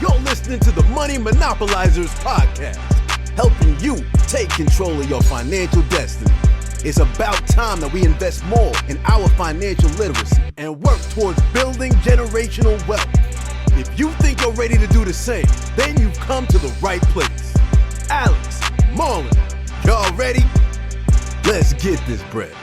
You're listening to the Money Monopolizers podcast, helping you take control of your financial destiny. It's about time that we invest more in our financial literacy and work towards building generational wealth. If you think you're ready to do the same, then you've come to the right place. Alex, Marlon, y'all ready? Let's get this bread.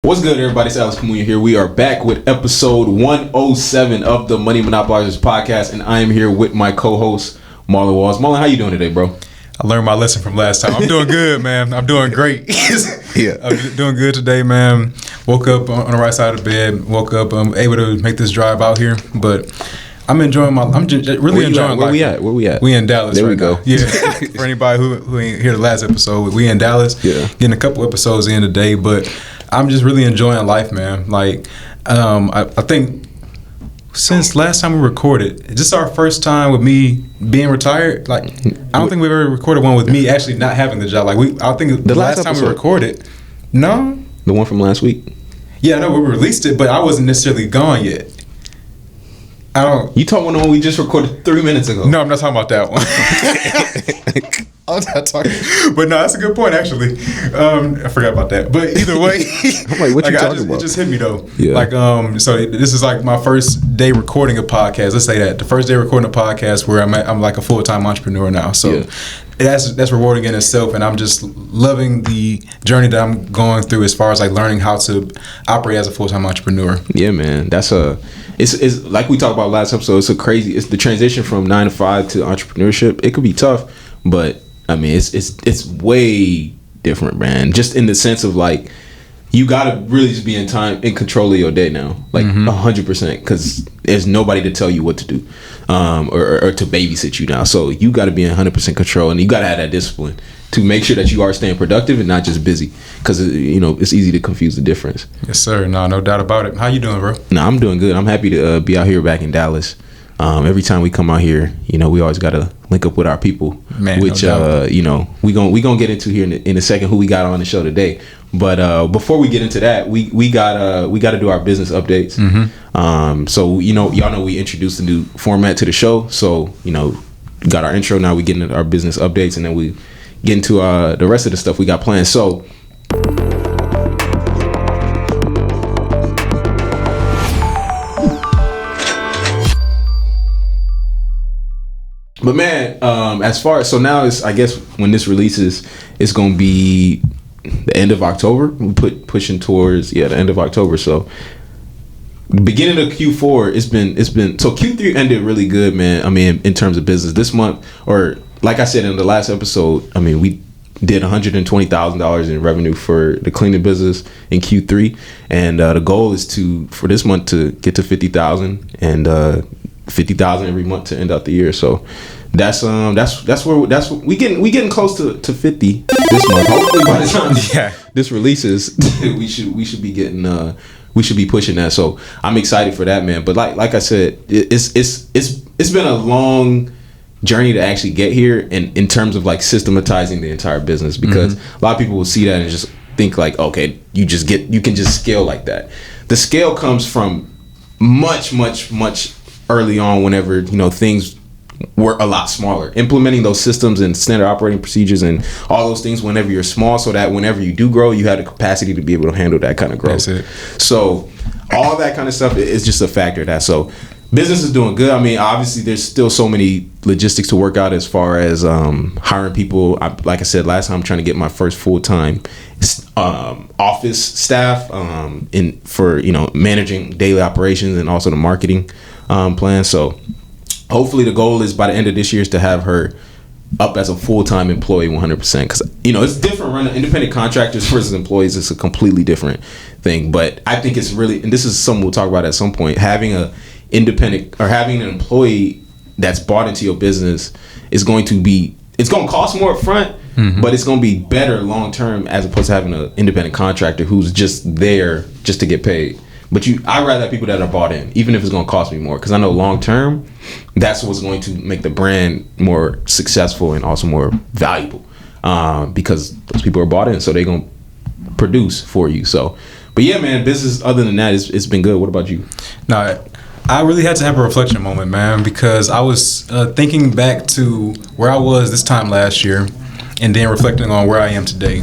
What's good, everybody? It's Alex Kamuya here. We are back with episode 107 of the Money Monopolizers podcast, and I am here with my co-host, Marlon Walls. Marlon, how you doing today, bro? I learned my lesson from last time. I'm doing good, man. I'm doing great. Yeah, I'm doing good today, man. Woke up on the right side of the bed. Woke up, I'm able to make this drive out here, but I'm enjoying really enjoying life. Where we at? We in Dallas. There we go. Yeah. For anybody who ain't hear the last episode, we in Dallas. Yeah. Getting a couple episodes in today, but I'm just really enjoying life, man. Like, I think since last time we recorded, this is our first time with me being retired. Like, I don't think we've ever recorded one with me actually not having the job. Like, I think the last time we recorded, no, the one from last week. Yeah, no, we released it, but I wasn't necessarily gone yet. I don't. You talking about the one we just recorded 3 minutes ago? No, I'm not talking about that one. I'm not talking. But no, that's a good point, actually. I forgot about that. But either way, I'm like, what you talking about? It just hit me though. Yeah. Like, so this is like my first day recording a podcast. Let's say that the first day recording a podcast where I'm like a full-time entrepreneur now. So. Yeah. That's rewarding in itself, and I'm just loving the journey that I'm going through as far as like learning how to operate as a full-time entrepreneur. Yeah, man, it's like we talked about last episode. It's the transition from 9 to 5 to entrepreneurship. It could be tough, but I mean, it's way different, man. Just in the sense of like, you gotta really just be in control of your day now, like 100%, because there's nobody to tell you what to do, or to babysit you now. So you got to be in 100% control, and you got to have that discipline to make sure that you are staying productive and not just busy, because it's easy to confuse the difference. Yes, sir. No doubt about it. How you doing, bro? No, I'm doing good. I'm happy to be out here back in Dallas. Every time we come out here, we always got to link up with our people, man, which no we gonna get into here in a second who we got on the show today. But before we get into that, we got to do our business updates. So y'all know we introduced a new format to the show. So got our intro, now we get into our business updates, and then we get into the rest of the stuff we got planned. So. But man, as far as now is, I guess when this releases, it's gonna be the end of October. We pushing towards the end of October. So beginning of Q4, it's been so Q3 ended really good, man. I mean, in terms of business this month, or like I said in the last episode, I mean, we did $120,000 in revenue for the cleaning business in Q3, and the goal is for this month to get to 50,000 and 50,000 every month to end out the year. So that's where we getting close to 50 this month. Hopefully by the time this releases, we should be getting we should be pushing that. So I'm excited for that, man. But like I said, it's been a long journey to actually get here, and in terms of like systematizing the entire business, because a lot of people will see that and just think like, okay, you can just scale like that. The scale comes from much early on, whenever things were a lot smaller, implementing those systems and standard operating procedures and all those things whenever you're small, so that whenever you do grow, you have the capacity to be able to handle that kind of growth. That's it. So all that kind of stuff is just a factor of that. So business is doing good. I mean, obviously there's still so many logistics to work out as far as hiring people. Like I said last time, I'm trying to get my first full-time office staff for managing daily operations and also the marketing plan. So hopefully the goal is by the end of this year is to have her up as a full-time employee 100%, because it's different running independent contractors versus employees. It's a completely different thing. But I think it's really, and this is something we'll talk about at some point, having a independent or having an employee that's bought into your business it's going to cost more up front, but it's going to be better long term as opposed to having an independent contractor who's just there just to get paid. But I'd rather have people that are bought in, even if it's going to cost me more, because I know long term that's what's going to make the brand more successful and also more valuable, because those people are bought in, so they're going to produce for you. So, but yeah, man, business other than that, it's been good. What about you? No, I really had to have a reflection moment, man, because I was thinking back to where I was this time last year, and then reflecting on where I am today.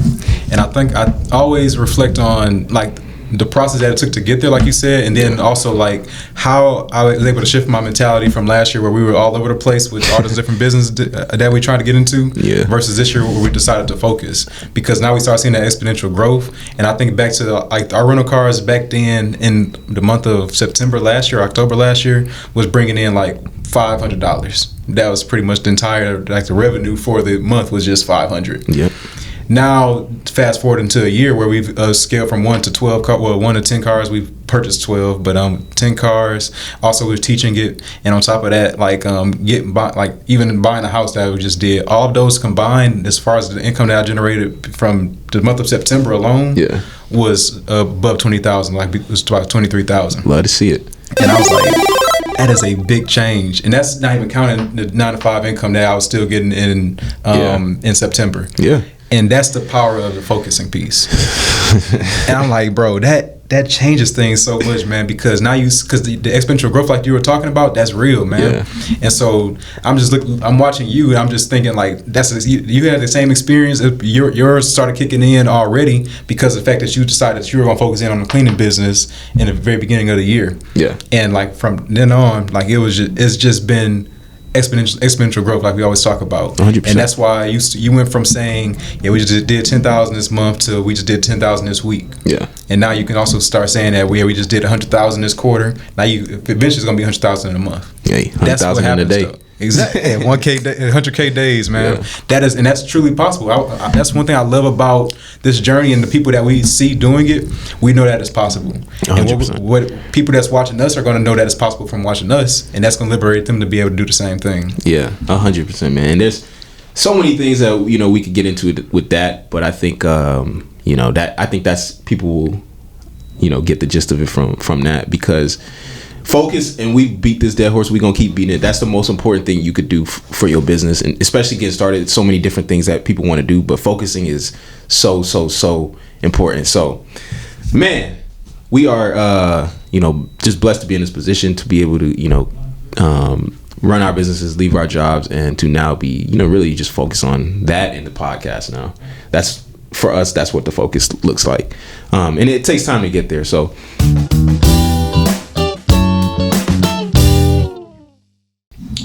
And I think I always reflect on like the process that it took to get there, like you said, and then also like how I was able to shift my mentality from last year where we were all over the place with all those different businesses that we tried to get into, versus this year where we decided to focus, because now we start seeing that exponential growth. And I think back to like our rental cars back then in the month of September last year, October last year, was bringing in like $500. That was pretty much the entire, like the revenue for the month was just $500. Yep. Now, fast forward into a year where we've scaled from 1 to 12 1 to 10 cars. We've purchased 12, but 10 cars. Also, we're teaching it, and on top of that, like even buying a house that we just did. All of those combined, as far as the income that I generated from the month of September alone, was above 20,000. Like it was about 23,000. Love to see it. And I was like, that is a big change, and that's not even counting the 9 to 5 income that I was still getting in September. Yeah. And that's the power of the focusing piece. And I'm like, bro, that changes things so much, man, because now because the exponential growth like you were talking about, that's real, man. Yeah. And so I'm watching you, and I'm just thinking like, you had the same experience. Yours started kicking in already because of the fact that you decided that you were going to focus in on the cleaning business in the very beginning of the year. Yeah. And like from then on, like it's just been exponential growth, like we always talk about. 100%. And that's why you went from saying, we just did 10,000 this month to we just did 10,000 this week. Yeah. And now you can also start saying that we just did 100,000 this quarter. Now eventually it's gonna be 100,000 in a month. Yeah, 100,000 in a day. Though. Exactly. 100K days, man. Yeah. That's truly possible. That's one thing I love about this journey, and the people that we see doing it, we know that it's possible. 100%. And what people that's watching us are going to know that it's possible from watching us, and that's going to liberate them to be able to do the same thing. Yeah, 100%, man. And there's so many things that we could get into with that, but I think that's people will get the gist of it from that, because focus, and we beat this dead horse, we're gonna keep beating it. That's the most important thing you could do for your business, and especially getting started. So many different things that people want to do, but focusing is so important. So, man, we are just blessed to be in this position to be able to run our businesses, leave our jobs, and to now be really just focus on that and the podcast. Now that's, for us, that's what the focus looks like, and it takes time to get there. So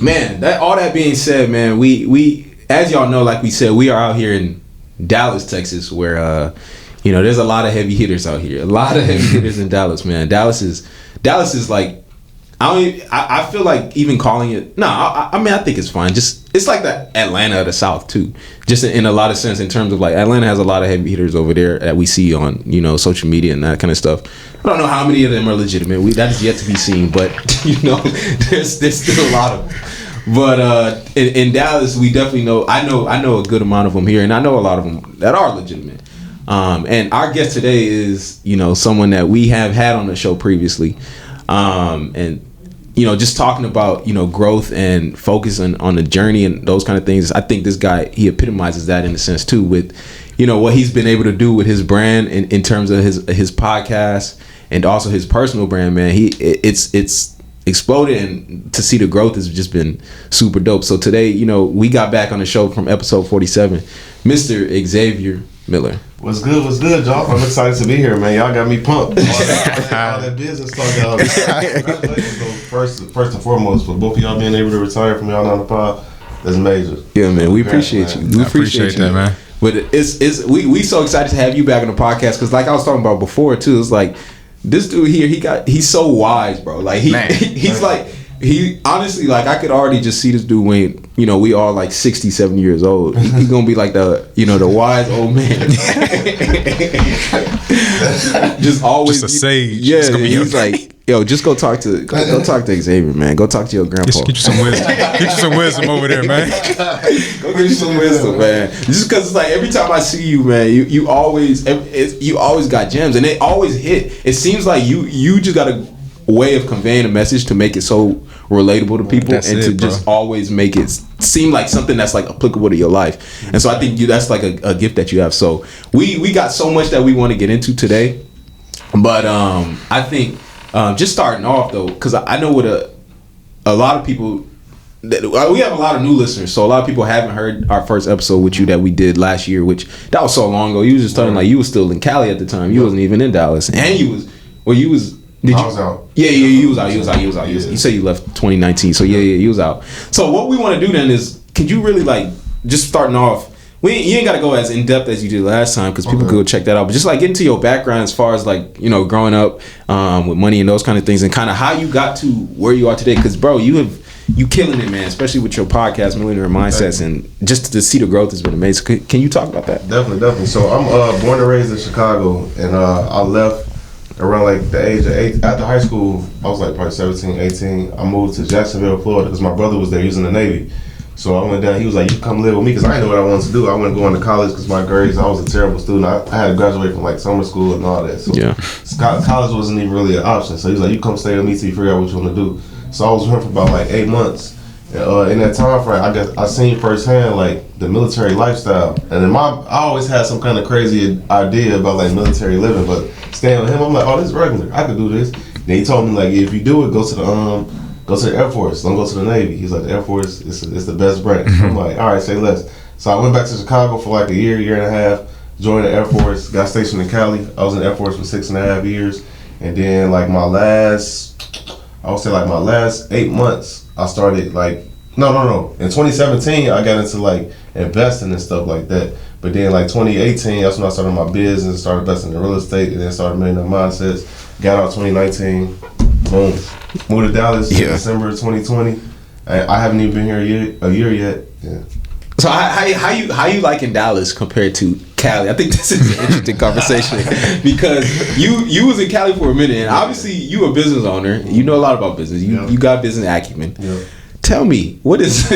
man, all that being said, man, we as y'all know, like we said, we are out here in Dallas, Texas, where there's a lot of heavy hitters out here. A lot of heavy hitters in Dallas, man. Dallas is like, I feel like even calling it, I think it's fine. Just, it's like the Atlanta of the South too. Just in a lot of sense, in terms of like, Atlanta has a lot of heavy hitters over there that we see on social media and that kind of stuff. I don't know how many of them are legitimate. That is yet to be seen, but there's still a lot of them. But in Dallas, we definitely know. I know a good amount of them here, and I know a lot of them that are legitimate. And our guest today is someone that we have had on the show previously, and just talking about growth and focusing on the journey and those kind of things. I think this guy, he epitomizes that in a sense too, with what he's been able to do with his brand in terms of his podcast and also his personal brand. Man, it's exploded, and to see the growth has just been super dope. So today, we got back on the show from episode 47, Mr. Xavier Miller. What's good, y'all? I'm excited to be here, man. Y'all got me pumped. All that business talk, y'all. Congratulations, first and foremost, for both of y'all being able to retire from y'all on the pod. That's major. Yeah, man. We appreciate you. We appreciate that, man. But we so excited to have you back on the podcast, because like I was talking about before too, it's like this dude here, he's so wise, bro. Like he's like, he honestly, like, I could already just see this dude when we all like 67 years old. He's gonna be like the the wise old man. Just always just a sage. Yeah, he's like, yo, just go talk to Xavier, man. Go talk to your grandpa. Get you some wisdom. Get you some wisdom over there, man. Go get you some wisdom, man. Just because it's like every time I see you, man, you always got gems, and they always hit. It seems like you just got a way of conveying a message to make it so relatable to people, just always make it seem like something that's like applicable to your life. And so I think that's like a gift that you have. So we got so much that we want to get into today, but I think just starting off though, because I know what a lot of people. We have a lot of new listeners, so a lot of people haven't heard our first episode with you that we did last year, which that was so long ago. You was just talking like you was still in Cali at the time. You wasn't even in Dallas, and you was. Well, you was. Did I you? was out. Yeah, you was out. You said you left 2019, so yeah, you was out. So what we want to do then is, could you really like just starting off? You ain't got to go as in depth as you did last time because people could go check that out. But just like get into your background as far as like growing up with money and those kind of things, and kind of how you got to where you are today. Because bro, you killing it, man. Especially with your podcast, Millionaire Mindsets, and just to see the growth has been amazing. Can you talk about that? Definitely. So I'm born and raised in Chicago, and I left around like the age of 8. After high school, I was like probably 17, 18. I moved to Jacksonville, Florida, because my brother was there. He was in the Navy. So I went down. He was like, "You come live with me," because I didn't know what I wanted to do. I wanted to go into college because my grades. I was a terrible student. I had to graduate from like summer school and all that. So college wasn't even really an option. So he was like, "You come stay with me till you figure out what you want to do." So I was with him for about like 8 months. In that time frame, I seen firsthand like the military lifestyle, and then I always had some kind of crazy idea about like military living. But staying with him, I'm like, "Oh, this is regular. I could do this." Then he told me like, "If you do it, go to the Air Force. Don't go to the Navy." He's like, "The Air Force is the best branch." I'm like, "All right, say less." So I went back to Chicago for like a year and a half, joined the Air Force, got stationed in Cali. I was in the Air Force for 6.5 years. And then like my last 8 months, I started like, no. In 2017, I got into like investing and stuff like that. But then like 2018, that's when I started my business, started investing in real estate, and then started Millionaire Mindsets. Got out 2019, boom. Moved to Dallas in December 2020. I haven't even been here a year yet. Yeah. So how you like in Dallas compared to Cali? I think this is an interesting conversation because you was in Cali for a minute, and obviously you a business owner. You know a lot about business. You got business acumen. Yeah. Tell me, what is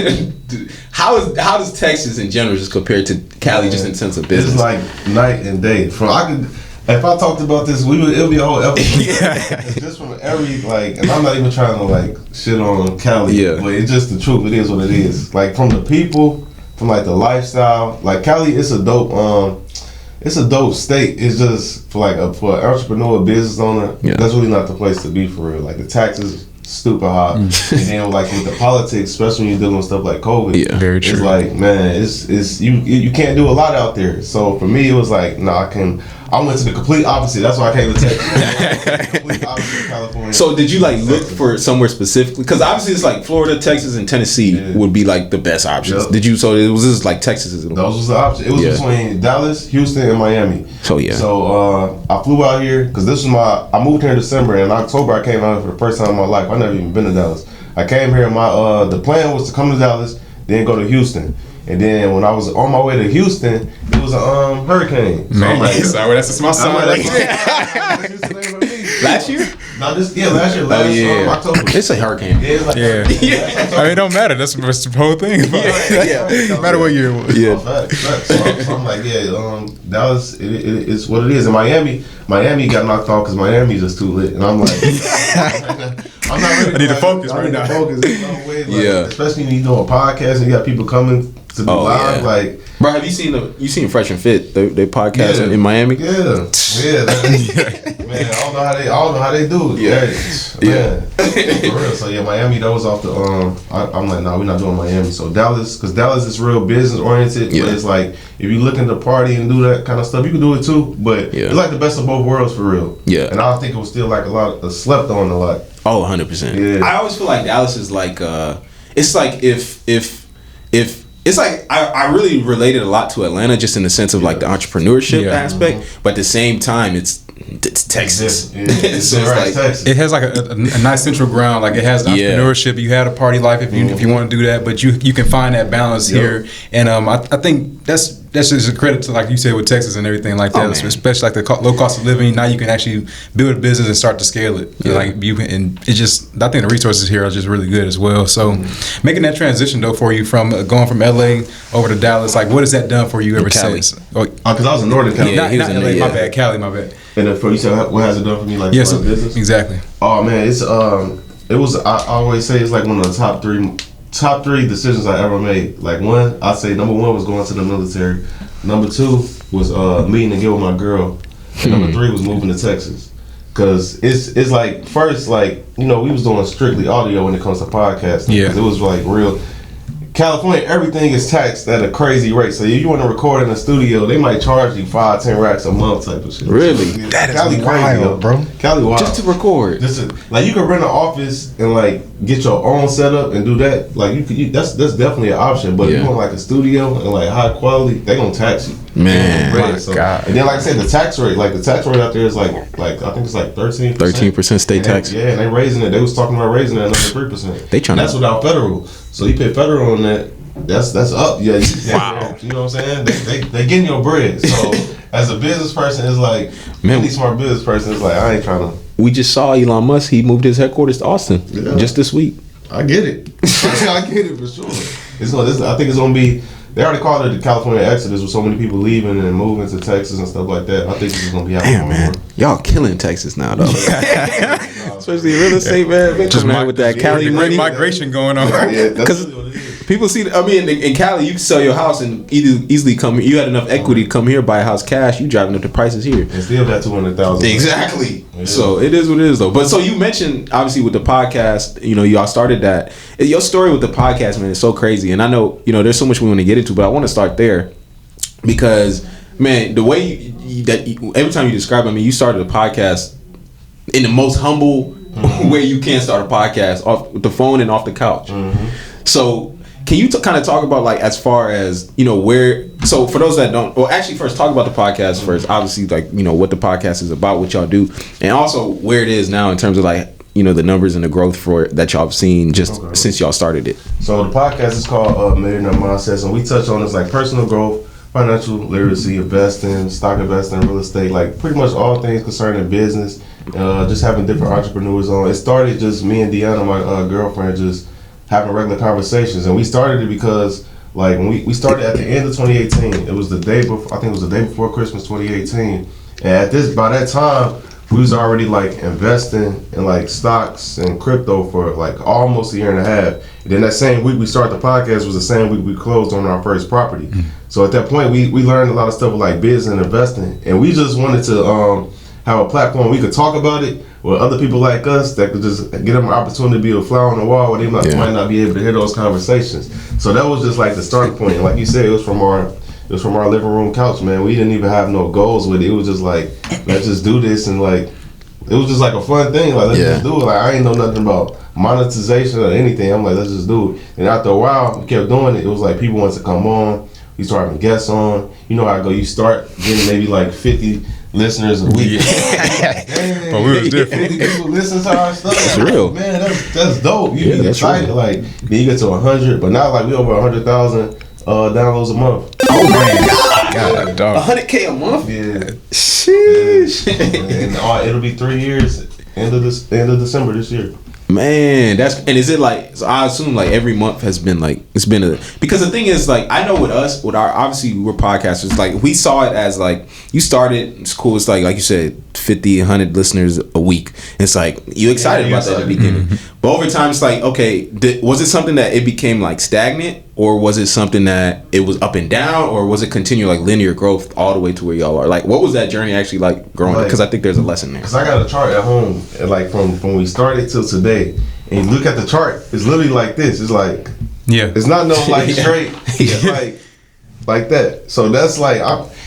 how does Texas in general just compared to Cali just in sense of business? It's like night and day. If I talked about this, it would be a whole episode. Just from every and I'm not even trying to like shit on Cali, but it's just the truth. It is what it is. Like from the people, from like the lifestyle. Like Cali, it's a dope state. It's just for for an entrepreneur, business owner. That's really not the place to be for real. Like the taxes stupid high, and then like with the politics, especially when you're dealing with stuff like COVID. Very true. It's like, man, it's you can't do a lot out there. So for me, it was like, I went to the complete opposite. That's why I came to Texas. Complete opposite of California. So did you like look for somewhere specifically? Because obviously it's like Florida, Texas, and Tennessee would be like the best options. Did you? So it was just like Texas. Those was the option. It was between Dallas, Houston, and Miami. So So I flew out here because this was I moved here in December, and in October I came out here for the first time in my life. I never even been to Dallas. I came here. The plan was to come to Dallas, then go to Houston. And then when I was on my way to Houston, it was a hurricane. So I'm like, sorry, that's my son right there. Last year? No, last year, October. It's a hurricane. I mean, it don't matter. That's the whole thing. No matter what year it was. So I'm like, Dallas, it's what it is. And Miami got knocked off because Miami's just too lit. And I'm like, I'm not ready. I need to focus right now. There's no way. Especially when you doing a podcast and you got people coming to be live. Like, bro, have you seen Fresh and Fit? They podcast in Miami. Man, I don't know how they do it. For real. So Miami, that was off the I'm like, we're not doing Miami. So Dallas, because Dallas is real business oriented. But it's like if you looking to party and do that kind of stuff, you can do it too. But it's like the best of both worlds for real. And I think it was still like slept on a lot. Oh, 100%. I always feel like Dallas is like it's like if it's like I really related a lot to Atlanta just in the sense of like the entrepreneurship aspect, but at the same time it's Texas. So it's like, Texas. It has like a nice central ground. Like it has entrepreneurship. You had a party life if you want to do that, but you can find that balance here. And I think that's just a credit to, like you said, with Texas and everything like that. So especially like the low cost of living. Now you can actually build a business and start to scale it. Like you can, and it just, I think the resources here are just really good as well. So making that transition though for you from going from LA over to Dallas, like what has that done for you ever since? Because I was in Northern Cali. Not LA, my bad. Cali, my bad. And for you said, what has it done for me? Like business? Exactly. Oh man, it was. I always say it's like one of the top three decisions I ever made. Like I'd say number one was going to the military. Number two was meeting and get with my girl. And number three was moving to Texas. Cause it's like first, like, you know, we was doing strictly audio when it comes to podcasting. Yeah. 'Cause it was like real. California, everything is taxed at a crazy rate. So if you want to record in a studio, they might charge you 5-10 racks a month type of shit. Really? Yeah, That is Cali wild, yo. bro. Cali wild. Just to record. Like you could rent an office and like get your own setup and do that. Like that's definitely an option. But if Yeah. you want like a studio and like high quality, they gonna tax you. Man. Right, My God. And then like I said, the tax rate out there is like I think it's like 13%. 13% state tax. Yeah, and they raising it. They was talking about raising it another 3%. They tryna- That's without federal. So you pay federal on that. That's up. Yeah. Wow. You know what I'm saying? They getting your bread. So as a business person, it's like, Man. any smart business person is like, I ain't trying to. We just saw Elon Musk. He moved his headquarters to Austin just this week. I get it. I get it for sure. I think it's gonna be. They already called it the California Exodus with so many people leaving and moving to Texas and stuff like that. I think this is gonna be happening. Damn, man. Y'all killing Texas now, though. Especially real estate, man. Been Just coming out with that Cali the money. great migration going on. Yeah, that's Because really what it is. people see, I mean, in Cali, you can sell your house and easily come. You had enough equity to come here, buy a house cash. You driving up the prices here. And still got 200,000. Exactly. Yeah. So it is what it is, though. But so you mentioned obviously with the podcast, you know, y'all started that. Your story with the podcast, man, is so crazy. And I know, you know, there's so much we want to get into, but I want to start there because, man, the way every time you describe it, I mean, you started a podcast in the most humble way you can start a podcast, off the phone and off the couch. So can you kind of talk about, like, as far as, you know, where, so for those that don't, well, actually first talk about the podcast first, obviously, like, you know, what the podcast is about, what y'all do, and also where it is now in terms of, like, you know, the numbers and the growth for it that y'all have seen just since y'all started it. So the podcast is called Millionaire Mindsets, and we touch on this like personal growth, financial literacy, investing, stock investing, real estate, like pretty much all things concerning business. Just having different entrepreneurs on. It started just me and Deanna, my girlfriend, just having regular conversations, and we started it because like when we started at the end of 2018. It was the day before. I think it was the day before Christmas 2018, and by that time. We was already like investing in like stocks and crypto for like almost a year and a half. And then that same week we started the podcast was the same week we closed on our first property. So at that point we learned a lot of stuff with like business and investing. And we just wanted to have a platform we could talk about it with other people like us that could just get them an opportunity to be a fly on the wall where they might not be able to hear those conversations. So that was just like the starting point. And like you said, it was from our living room couch, man. We didn't even have no goals with it. It was just like, let's just do this, and like, it was just like a fun thing. Like, let's just do it. Like, I ain't know nothing about monetization or anything. I'm like, let's just do it. And after a while, we kept doing it. It was like people wanted to come on. We started having guests on. You know how I go. You start getting maybe like 50 listeners a week. Dang, But we was different. 50 people listen to our stuff. It's real. Man, that's dope. You get that's excited. real. Like, then you get to 100, but now like we over 100,000 downloads a month. Oh man, God, dog. 100K a month. Yeah. Sheesh. And it'll be 3 years end of December this year. Man, and is it like, so I assume like every month has been like, it's been because the thing is like, I know with us, with our, obviously we're podcasters, like we saw it as like, you started, it's cool, it's like you said, 50, 100 listeners a week. It's like, you excited about that at the beginning. But over time it's like, okay, was it something that it became like stagnant, or was it something that it was up and down, or was it continue like linear growth all the way to where y'all are? Like, what was that journey actually like growing? Because I think there's a lesson there. Because I got a chart at home, and like from when we started till today, and you look at the chart, it's literally like this. It's like, it's not no like straight, it's like that. So that's like,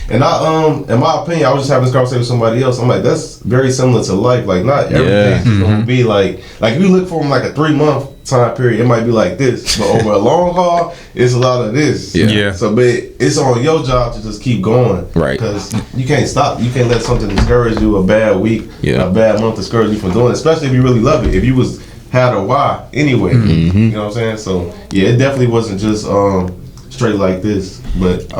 in my opinion, I was just having this conversation with somebody else. I'm like, that's very similar to life. Like, not everything's gonna be like if you look from like a 3-month time period, it might be like this, but over a long haul, it's a lot of this. So, but it's on your job to just keep going, right? Because you can't stop. You can't let something discourage you. A bad week, a bad month discourage you from doing it, especially if you really love it. If you had a why anyway, you know what I'm saying? So yeah, it definitely wasn't just straight like this, but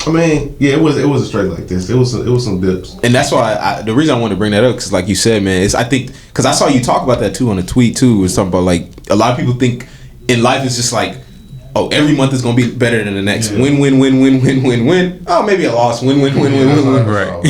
I mean, yeah, it was straight like this. It was some dips, and that's why the reason I wanted to bring that up, because like you said, man, is I think because I saw you talk about that too on a tweet too. Was talking about like a lot of people think in life it's just like, oh, every month is gonna be better than the next. Win, win, win, win, win, win, win. Oh, maybe a loss. Win, win, win, win, win, win. Right.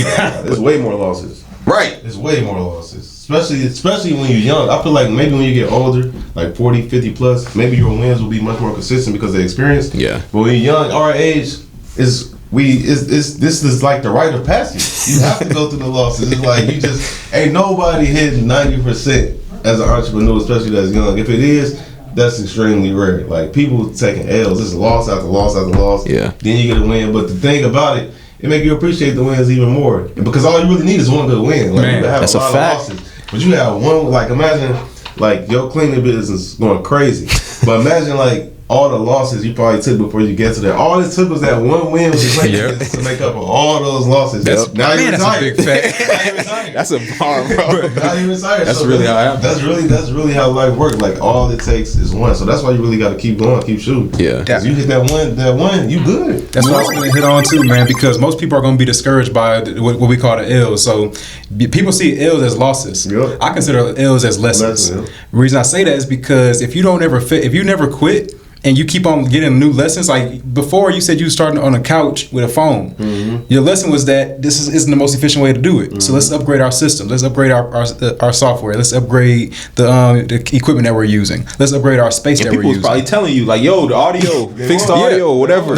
There's way more losses. Right. There's way more losses, especially when you're young. I feel like maybe when you get older, like 40, 50 plus, maybe your wins will be much more consistent because of the experience. Yeah. But when you're young, our age is this is like the rite of passage. You have to go through the losses. It's like you just ain't nobody hitting 90% as an entrepreneur, especially that's young. If it is, that's extremely rare. Like people taking L's, this is loss after loss after loss. Yeah. Then you get a win. But the thing about it make you appreciate the wins even more. Because all you really need is one good win. Like Man, you can have that's a lot a fact. of losses, but you have one. Like imagine like your cleaning business going crazy, but imagine like all the losses you probably took before you get to that. All it took was that one win with the cleaning business to make up for all those losses. Now you're that's a retired. big fact. That's a bar, bro. Now you're retired. That's really how it happens. That's really how life works. Like all it takes is one. So that's why you really got to keep going, keep shooting. Yeah. 'Cause you hit that one, you good. That's what I was going to hit on too, man, because most people are going to be discouraged by what we call the L's. So people see L's as losses. Yep. I consider L's as lessons. Lesson, The reason I say that is because if you never quit and you keep on getting new lessons, like before you said you started on a couch with a phone. Mm-hmm. Your lesson was that this isn't the most efficient way to do it. So let's upgrade our system. Let's upgrade our software. Let's upgrade the equipment that we're using. Let's upgrade our space And that we're people was using. probably telling you like, yo, the audio, fix the audio or whatever.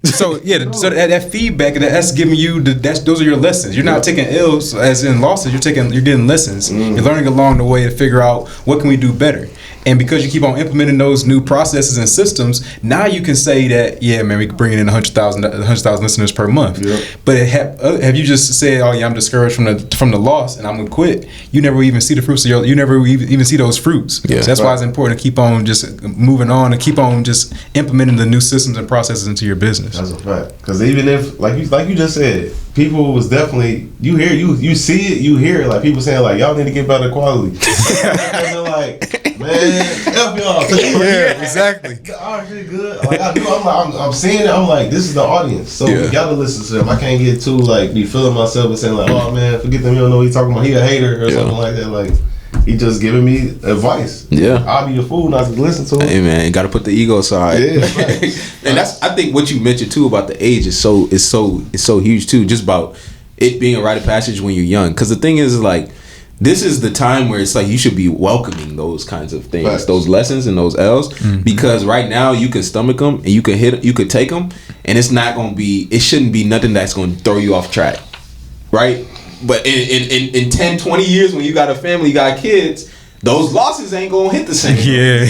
So that feedback that's giving you those are your lessons. You're not taking L's as in losses. You're getting lessons. You're learning along the way to figure out what can we do better. And because you keep on implementing those new processes and systems, now you can say that, yeah, man, we can bring in 100,000 listeners per month. Yep. But have you just said, oh yeah, I'm discouraged from the loss and I'm gonna quit? You never even see the fruits of you never even see those fruits. Yeah. So that's why it's important to keep on just moving on and keep on just implementing the new systems and processes into your business. That's a fact. Because even if, like you just said, people was definitely you see it, you hear it. Like people saying like y'all need to get better quality. And they're like, man, help y'all. Yeah, exactly. The art shit good. Like I do. I'm seeing it. I'm like, this is the audience, so we gotta listen to them. I can't get too like be feeling myself and saying like, oh man, forget them. You don't know what he's talking about. He a hater or something like that. Like he just giving me advice. Yeah. I'll be a fool not to listen to him. Hey man, got to put the ego aside. Yeah, And that's I think what you mentioned too about the age is so huge too. Just about it being a rite of passage when you're young. Because the thing is like this is the time where it's like you should be welcoming those kinds of things, Right. those lessons and those L's, because right now you can stomach them and you could take them, and it shouldn't be nothing that's going to throw you off track, right? But in 10, 20 years when you got a family, you got kids, those losses ain't gonna hit the same. Yeah.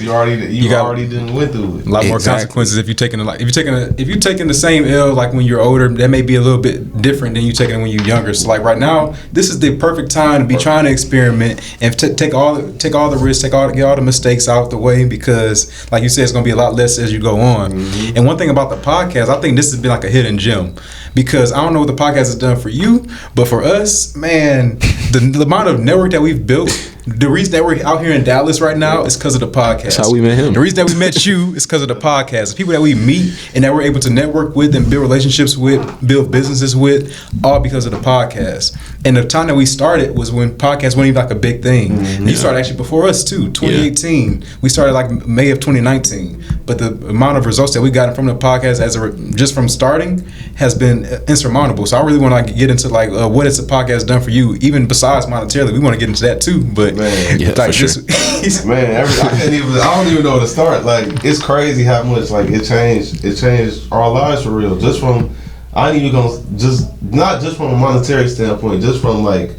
You already didn't went through it. A lot more Exactly. consequences if you're taking the same L like when you're older. That may be a little bit different than you taking it when you're younger. So like right now, this is the perfect time to be trying to experiment and take all the risks, get all the mistakes out the way, because like you said, it's gonna be a lot less as you go on. And one thing about the podcast, I think this has been like a hidden gem, because I don't know what the podcast has done for you, but for us, man, the amount of network that we've built. The reason that we're out here in Dallas right now is because of the podcast. That's how we met him. The reason that we met you is because of the podcast. The people that we meet and that we're able to network with and build relationships with, build businesses with, all because of the podcast. And the time that we started was when podcasts weren't even like a big thing. And you started actually before us too, 2018. We started like May of 2019. But the amount of results that we got from the podcast just from starting has been insurmountable. So I really want to get into like what has the podcast done for you, even besides monetarily. We want to get into that too. But Man, Yeah, like for sure. man, I don't even know where to start. Like it's crazy how much like it changed our lives for real. Just from not just from a monetary standpoint, just from like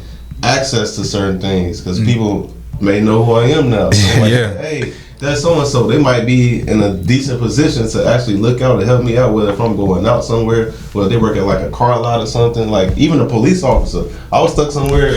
access to certain things, because people may know who I am now. So like, Yeah. hey, that's so and so. They might be in a decent position to actually look out and help me out. Whether if I'm going out somewhere, whether they work at like a car lot or something. Like even a police officer. I was stuck somewhere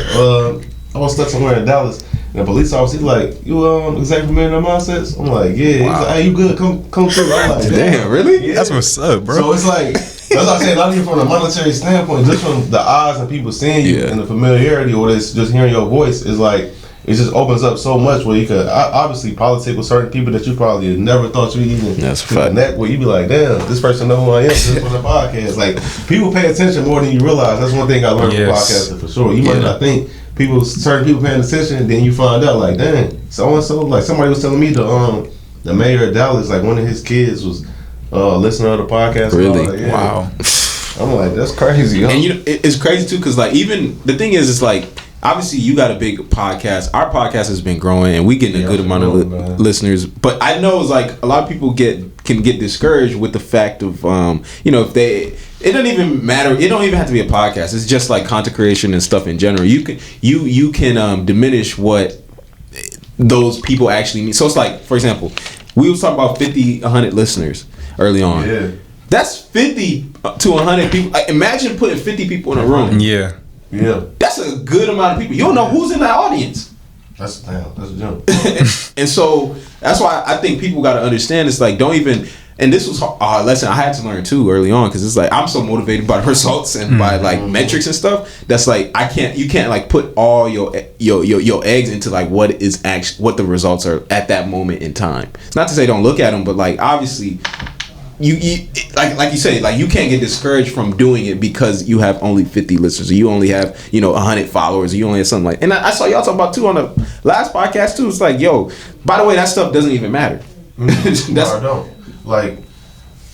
in Dallas. And the police officer, he's like, you Xavier from Millionaire Mindsets? I'm like, yeah. Wow. He's like, hey, you good? Come through. I'm like, Damn, really? Yeah. That's what's up, bro. So it's like, that's what I said, not even from a monetary standpoint, just from the eyes of people seeing you and the familiarity, or it's just hearing your voice, is like, it just opens up so much where you could obviously politic with certain people that you probably never thought you even That's a could fact. connect with. You be like, damn, this person know who I am just from the podcast. Like, people pay attention more than you realize. That's one thing I learned from podcasting for sure. You might not think certain people paying attention, and then you find out like, dang, so and so. Like somebody was telling me the mayor of Dallas, like one of his kids was listening to the podcast. Really? And all that. Yeah. Wow. I'm like, that's crazy. Huh? And it's crazy too, because like even the thing is, it's like obviously you got a big podcast. Our podcast has been growing, and we getting a good amount of listeners. But I know it's like a lot of people can get discouraged with the fact of if they. It doesn't even matter. It don't even have to be a podcast. It's just like content creation and stuff in general. You can diminish what those people actually need. So it's like, for example, we was talking about 50, 100 listeners early on. Yeah. That's 50 to 100 people. Imagine putting 50 people in a room. Yeah. Yeah. That's a good amount of people. You don't know who's in that audience. That's a jump. And so that's why I think people got to understand. It's like, don't even. And this was a lesson I had to learn too early on, because it's like I'm so motivated by the results and by like metrics and stuff. That's like you can't like put all your eggs into like what the results are at that moment in time. It's not to say don't look at them, but like obviously you like you say, like you can't get discouraged from doing it because you have only 50 listeners, or you only have 100 followers, or you only have something like. And I saw y'all talk about too on the last podcast too. It's like, yo, by the way, that stuff doesn't even matter. No, I don't. Like,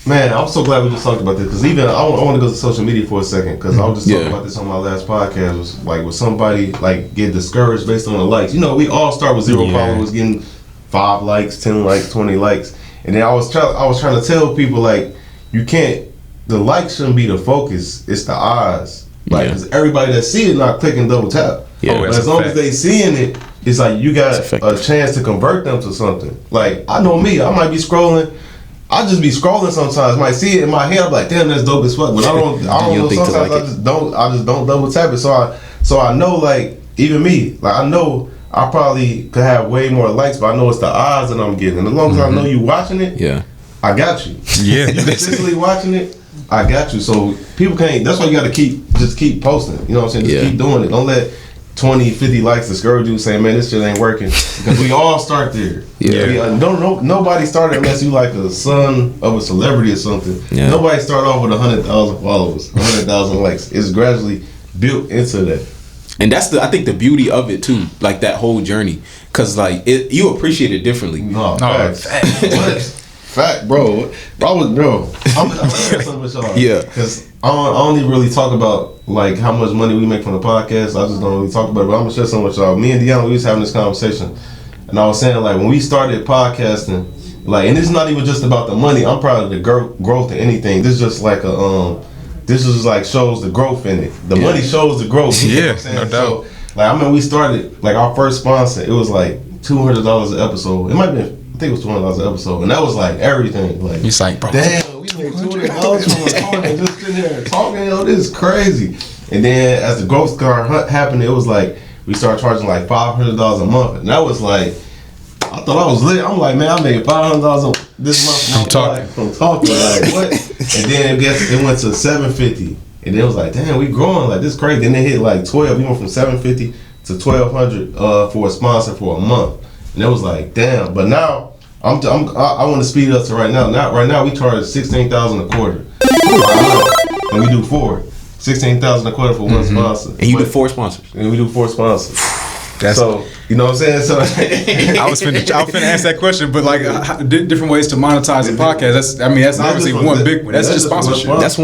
man, I'm so glad we just talked about this, because even I want to go to social media for a second, because I was just talking about this on my last podcast. Was like, with somebody like get discouraged based on the likes. We all start with 0 followers, getting 5 likes, 10 likes, 20 likes, and then I was trying to tell people, like, the likes shouldn't be the focus. It's the eyes, like, because everybody that see it not clicking double tap. Yeah, but as long as they seeing it, it's like you got a chance to convert them to something. Like, I know me, I might be scrolling. I just be scrolling sometimes. Might see it in my head. I'm like, damn, that's dope as fuck. But I don't know. Sometimes I just don't double tap it. So I know, like, even me, like, I know I probably could have way more likes, but I know it's the odds that I'm getting. And as long as I know you watching it, I got you. Yeah, you consistently watching it, I got you. So people can't. That's why you got to keep posting. You know what I'm saying? Just keep doing it. Don't let 20, 50 likes discourage you, saying, man, this shit ain't working. Because we all start there. Nobody started unless you like a son of a celebrity or something. Nobody start off with 100,000 followers, 100,000 likes. It's gradually built into that. And that's I think the beauty of it too, like that whole journey, because like you appreciate it differently. No, fact, bro. I'm gonna share something with y'all. Yeah, because I only really talk about like how much money we make from the podcast. I just don't really talk about it. But I'm gonna share something with y'all. Me and Deanna, we was having this conversation, and I was saying, like, when we started podcasting, like, and it's not even just about the money. I'm proud of the growth of anything. This is just like this is like shows the growth in it. The money shows the growth. You know what I'm saying? No doubt. So, like, I mean, we started, like, our first sponsor, it was like $200 an episode. It might have been, I think it was $200 an episode, and that was like everything. Like, it's like, bro, damn, we made $200 from recording, just sitting there talking. This is crazy. And then as the growth started happening, it was like we started charging like $500 a month, and that was like, I thought I was lit. I'm like, man, I made $500 this month from talking. Like, what? And then it went to $750, and it was like, damn, we growing, like, this crazy. Then they hit like 12. We went from $750 to $1,200 for a sponsor for a month. And it was like, damn. But now I want to speed it up to right now. Right now we charge $16,000 a quarter, and we do 4. $16,000 a quarter for one sponsor. And you do 4 sponsors. And we do 4 sponsors. So, you know what I'm saying? So I was finna ask that question, but like different ways to monetize a podcast. That's obviously one big one. That's just sponsorship. That's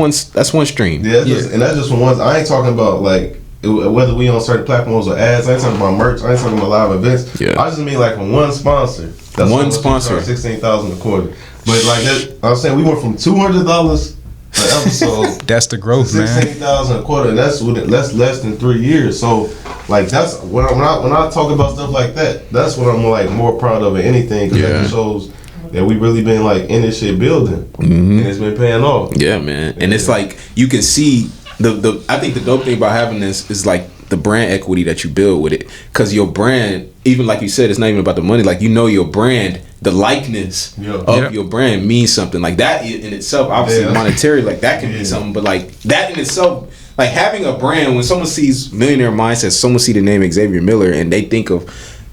one stream. Yeah, and that's just from ones. I ain't talking about like whether we on certain platforms or ads. I ain't talking about merch. I ain't talking about live events. I just mean like from one sponsor. That's one sponsor. $16,000 a quarter. But like that, I'm saying we went from $200 an episode. That's the growth, man. $16,000 a quarter, and that's less than 3 years. So, like, that's when I talk about stuff like that. That's what I'm like more proud of than anything, because that shows that we really been like in this shit building, and it's been paying off. Yeah, man. And it's like you can see the. I think the dope thing about having this is like the brand equity that you build with it, because your brand, even like you said, it's not even about the money. Like, your brand. The likeness of your brand means something. Like that in itself, obviously monetary, like that can be something, but like that in itself, like having a brand, when someone sees Millionaire Mindsets, someone see the name Xavier Miller and they think of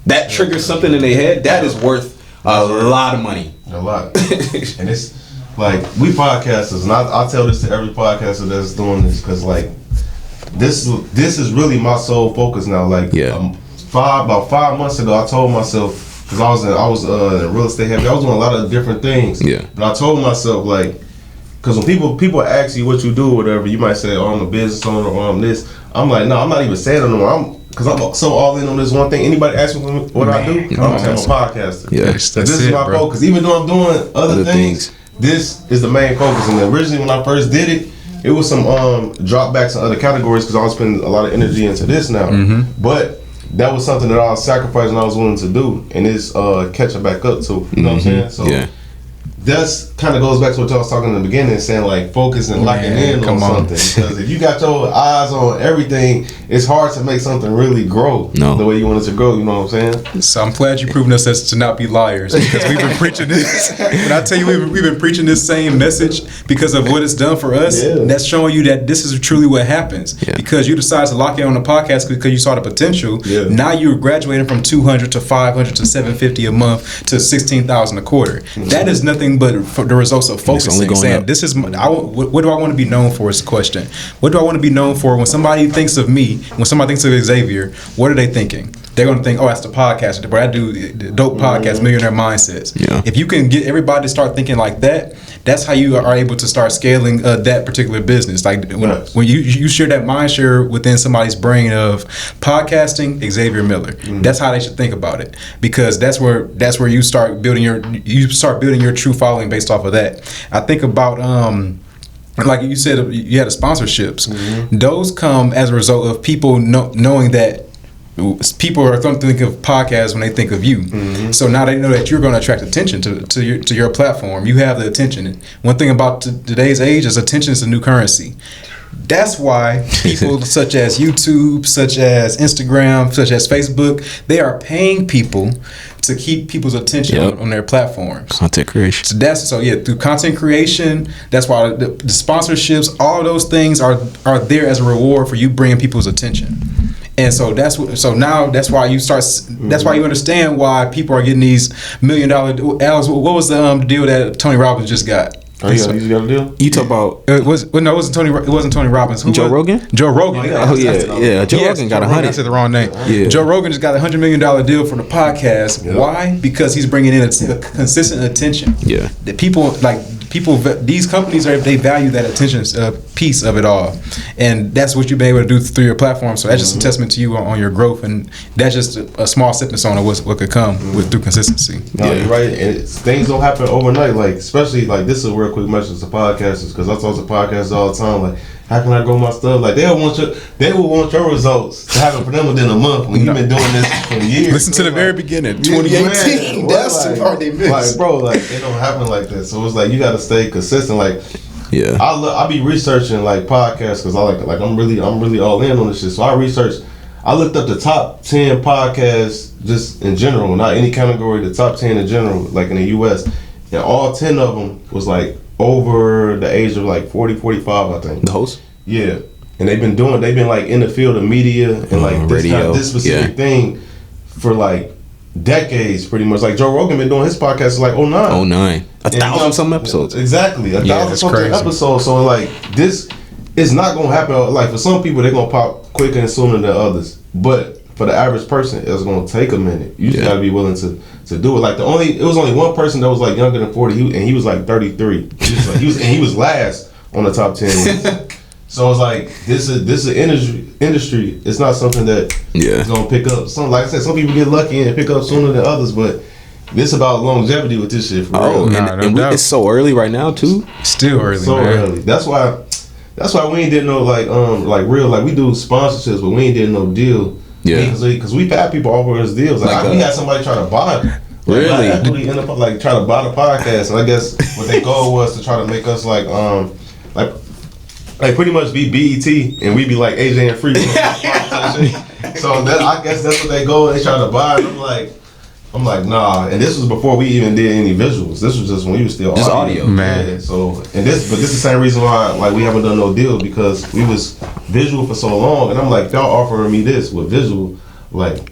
that triggers something in their head, that is worth a lot of money. A lot. And it's like, we podcasters, and I tell this to every podcaster that's doing this, because like this is really my sole focus now. Like about 5 months ago, I told myself, because I was in real estate heavy. I was doing a lot of different things. Yeah. But I told myself, like, because when people ask you what you do or whatever, you might say, oh, I'm a business owner or I'm this. I'm like, no, I'm not even saying it no more. because I'm so all in on this one thing. Anybody ask me what I do? I'm a podcaster. Yeah, this is my focus. Even though I'm doing other things, this is the main focus. And originally when I first did it, it was some dropbacks in other categories because I was spending a lot of energy into this now. But that was something that I was sacrificing and I was willing to do, and it's catching back up to. You know what I'm saying? So that's kind of goes back to what I was talking in the beginning, saying like focus and locking in on something. Because if you got your eyes on everything, it's hard to make something really grow the way you want it to grow. You know what I'm saying? So I'm glad you've proven us to not be liars, because we've been preaching this. When I tell you we've been preaching this same message because of what it's done for us, that's showing you that this is truly what happens. Because you decided to lock in on the podcast because you saw the potential. Now you're graduating from 200 to 500 to 750 a month to 16,000 a quarter. That is nothing but for the results of focusing. Saying, this is what do I want to be known for is the question. What do I want to be known for? When somebody thinks of me, when somebody thinks of Xavier, what are they thinking? They're going to think, oh, that's the podcast. But I do the dope podcast, Millionaire Mindsets. If you can get everybody to start thinking like that, that's how you are able to start scaling that particular business. Like when you share that mind share within somebody's brain of podcasting, Xavier Miller. That's how they should think about it, because that's where you start building your true following based off of that. I think about like you said, you had the sponsorships. Those come as a result of people knowing that people are going to think of podcasts when they think of you. So now they know that you're going to attract attention to your platform. You have the attention. One thing about today's age is attention is the new currency. That's why people such as YouTube, such as Instagram, such as Facebook, they are paying people to keep people's attention on their platforms. Content creation. So through content creation, that's why the sponsorships, all those things are there as a reward for you bringing people's attention. And so that's why you understand why people are getting these $1 million. Alex, what was the deal that Tony Robbins just got? Oh, yeah, he's got a deal. You talk about it wasn't Tony Robbins. Joe Rogan. Joe Rogan. Joe Rogan got 100. I said the wrong name. Joe Rogan just got a $100 million deal for the podcast. Why? Because he's bringing in a consistent attention. The people, these companies they value that attention piece of it all, and that's what you've been able to do through your platform. So that's just a testament to you on your growth, and that's just a small stepping stone of what could come through consistency. You're right, and things don't happen overnight. Like especially like this is a real quick message to podcasters, because I talk to podcasters all the time. Like, how can I grow my stuff? Like they will want your results to happen for them within a month when you've been doing this for years. Listen to the very beginning, 2018. That's the part they missed. Like, bro, like it don't happen like that. So it's like you got to stay consistent. Like, I be researching like podcasts because I like I'm really all in on this shit. So I looked up the top 10 podcasts just in general, not any category. The top 10 in general, like in the U.S. And all 10 of them was like over the age of like 40, 45, I think. The host? Yeah. And they've been like in the field of media and like this specific thing for like decades pretty much. Like Joe Rogan been doing his podcast since like 09. 1,000 some episodes. Exactly. 1,000 something episodes. So like this is not gonna happen. Like for some people they're gonna pop quicker and sooner than others. But for the average person it's gonna take a minute. You just gotta be willing to do it. Like it was only one person that was like younger than 40, and he was like 33. He was last on the top 10. So it's like this is an industry. It's not something that is gonna pick up. Like I said, some people get lucky and pick up sooner than others, but this about longevity with this shit. For real. It's so early right now too. Still early. So early. That's why we ain't did no like we do sponsorships, but we ain't did no deal. Because we've had people offer us deals. Like we had somebody try to buy it. Really? Actually end up like try to buy the podcast, and I guess what their goal was to try to make us like pretty much be BET, and we be like AJ and Free. So I guess that's what they go. They try to buy it. I'm like nah. And this was before we even did any visuals. This was just when we was still audio. Man. Yeah, so this is the same reason why like we haven't done no deal, because we was visual for so long, and I'm like, y'all offering me this with visual, like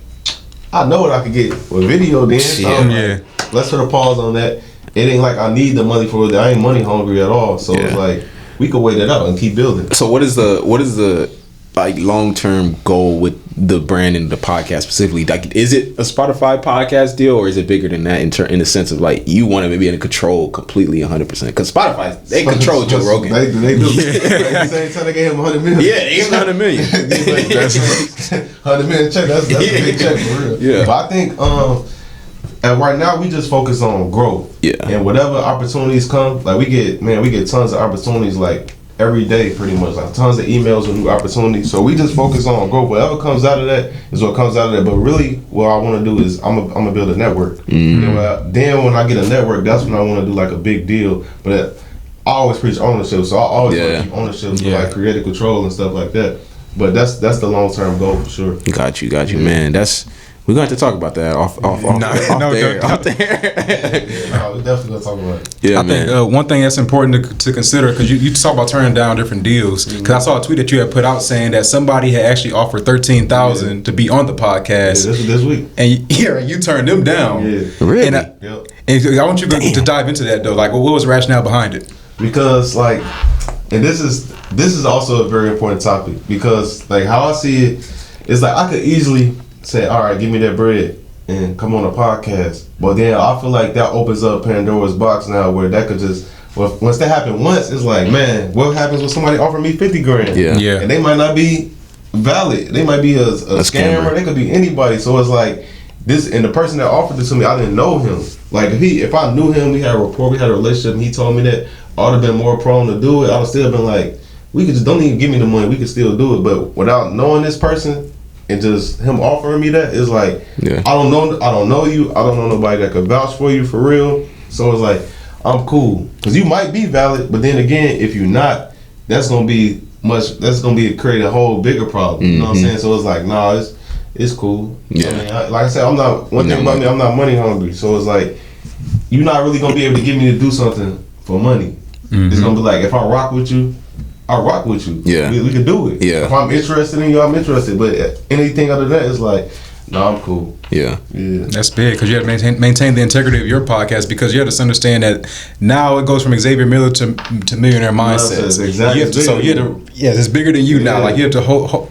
I know what I could get with video then. So like, let's put a pause on that. It ain't like I need the money for it. I ain't money hungry at all. So it's like we could wait it out and keep building. So what is the like long term goal with the brand and the podcast specifically? Like, is it a Spotify podcast deal, or is it bigger than that in the sense of like you want to be in control completely 100%? Because Spotify, they control Joe Rogan. They do. At the same time, they gave him $100 million. Yeah, they gave him $100 million. $100 million check. That's a big check for real. Yeah. But I think and right now we just focus on growth. Yeah. And whatever opportunities come, like we get tons of opportunities like every day pretty much, like tons of emails with new opportunities. So we just focus on growth. Whatever comes out of that is what comes out of that. But really what I want to do is I'm gonna build a network. Then when I get a network, that's when I want to do like a big deal. But I always preach ownership, so I always want to keep ownership, like creative control and stuff like that. But that's the long term goal for sure. Got you, man. We're going to have to talk about that off there. No, we're definitely going to talk about it. Yeah, I think one thing that's important to consider, because you talk about turning down different deals, because I saw a tweet that you had put out saying that somebody had actually offered $13,000 to be on the podcast. Yeah, this week. And you turned them down. Yeah. Really? And I want you to dive into that though. Like, what was the rationale behind it? Because like, and this is also a very important topic, because like how I see it, it's like I could easily say, all right, give me that bread and come on a podcast. But then I feel like that opens up Pandora's box now, where that could just, well, once that happened once, it's like, man, what happens when somebody offer me $50,000? Yeah. And they might not be valid. They might be a scammer. They could be anybody. So it's like this, and the person that offered it to me, I didn't know him. Like if I knew him, we had a rapport, we had a relationship, and he told me that, I would have been more prone to do it. I would still been like, we could just don't even give me the money. We could still do it. But without knowing this person, and just him offering me that, is like, I don't know you. I don't know nobody that could vouch for you for real. So it's like, I'm cool, because you might be valid, but then again, if you're not, that's gonna create a whole bigger problem. You know what I'm saying? So it's like, nah, it's cool. Yeah. I mean, like I said, I'm not one thing about me. I'm not money hungry. So it's like, you're not really gonna be able to get me to do something for money. It's gonna be like, if I rock with you, I rock with you. Yeah. We can do it. Yeah. If I'm interested in you, I'm interested. But anything other than that is like, nah, I'm cool. Yeah. That's big, because you have to maintain the integrity of your podcast, because you have to understand that now it goes from Xavier Miller to Millionaire Mindsets. Exactly. It's bigger than you now. Like, you have to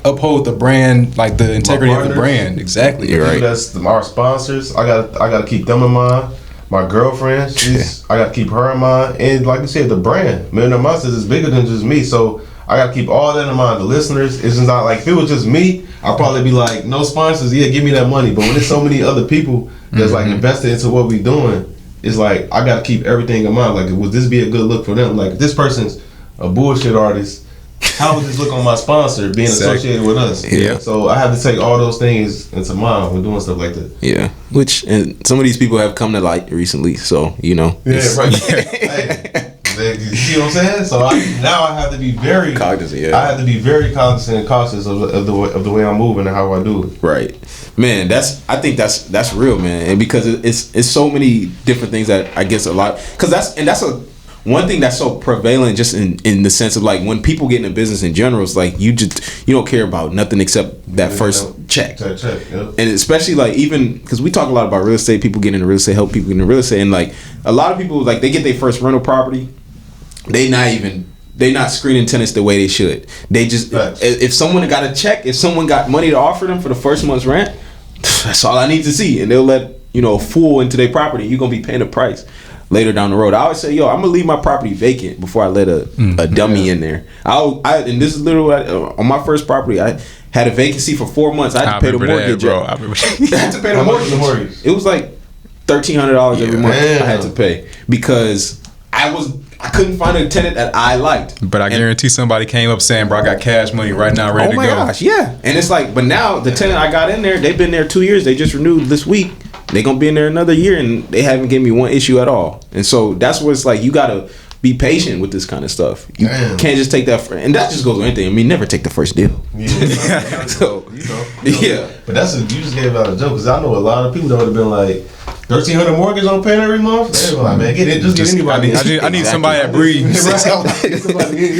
uphold the brand, like the integrity of the brand. Exactly. You're right. That's our sponsors. I gotta keep them in mind. My girlfriend, I gotta keep her in mind. And like you said, the brand, Millionaire Mindsets, is bigger than just me. So I gotta keep all that in mind. The listeners, it's just not like, if it was just me, I'd probably be like, no sponsors, give me that money. But when there's so many other people that's like invested into what we doing, it's like, I gotta keep everything in mind. Like, would this be a good look for them? Like, if this person's a bullshit artist, how would this look on my sponsor being associated with us? Yeah. So I have to take all those things into mind when doing stuff like that. Yeah. And some of these people have come to light recently, so Yeah, right. Hey, you see what I'm saying? So now I have to be very cognizant. Yeah. I have to be very cognizant and cautious of the way I'm moving and how I do it. Right, man. I think that's real, man. And because it's so many different things that I guess a lot, because that's one thing that's so prevalent, just in the sense of like, when people get into business in general, it's like you don't care about nothing except that first check. Check, yep. And especially like, even because we talk a lot about real estate, people get into real estate, help people get into real estate, and like a lot of people, like, they get their first rental property, they not screening tenants the way they should. They just, if someone got a check, if someone got money to offer them for the first month's rent, that's all I need to see, and they'll let a fool into their property. You're gonna be paying a price later down the road. I always say, I'm gonna leave my property vacant before I let a dummy in there. And this is literally on my first property. I had a vacancy for 4 months. I had to pay the mortgage, bro. I had to pay the mortgage. It was like $1,300 every month I had to pay, because I couldn't find a tenant that I liked. But I guarantee somebody came up saying, bro, I got cash money right now, ready to go. Oh my gosh, yeah. And it's like, but now the tenant I got in there, they've been there 2 years. They just renewed this week. They gonna be in there another year, and they haven't given me one issue at all. And so that's where it's like, you gotta be patient with this kind of stuff. You can't just take that, and that just goes with anything. I mean, never take the first deal. Yeah. So yeah. But you just gave out a joke, because I know a lot of people that would have been like, $1,300 mortgage I'm paying every month. They were like, man, get anybody. I need somebody that breathes.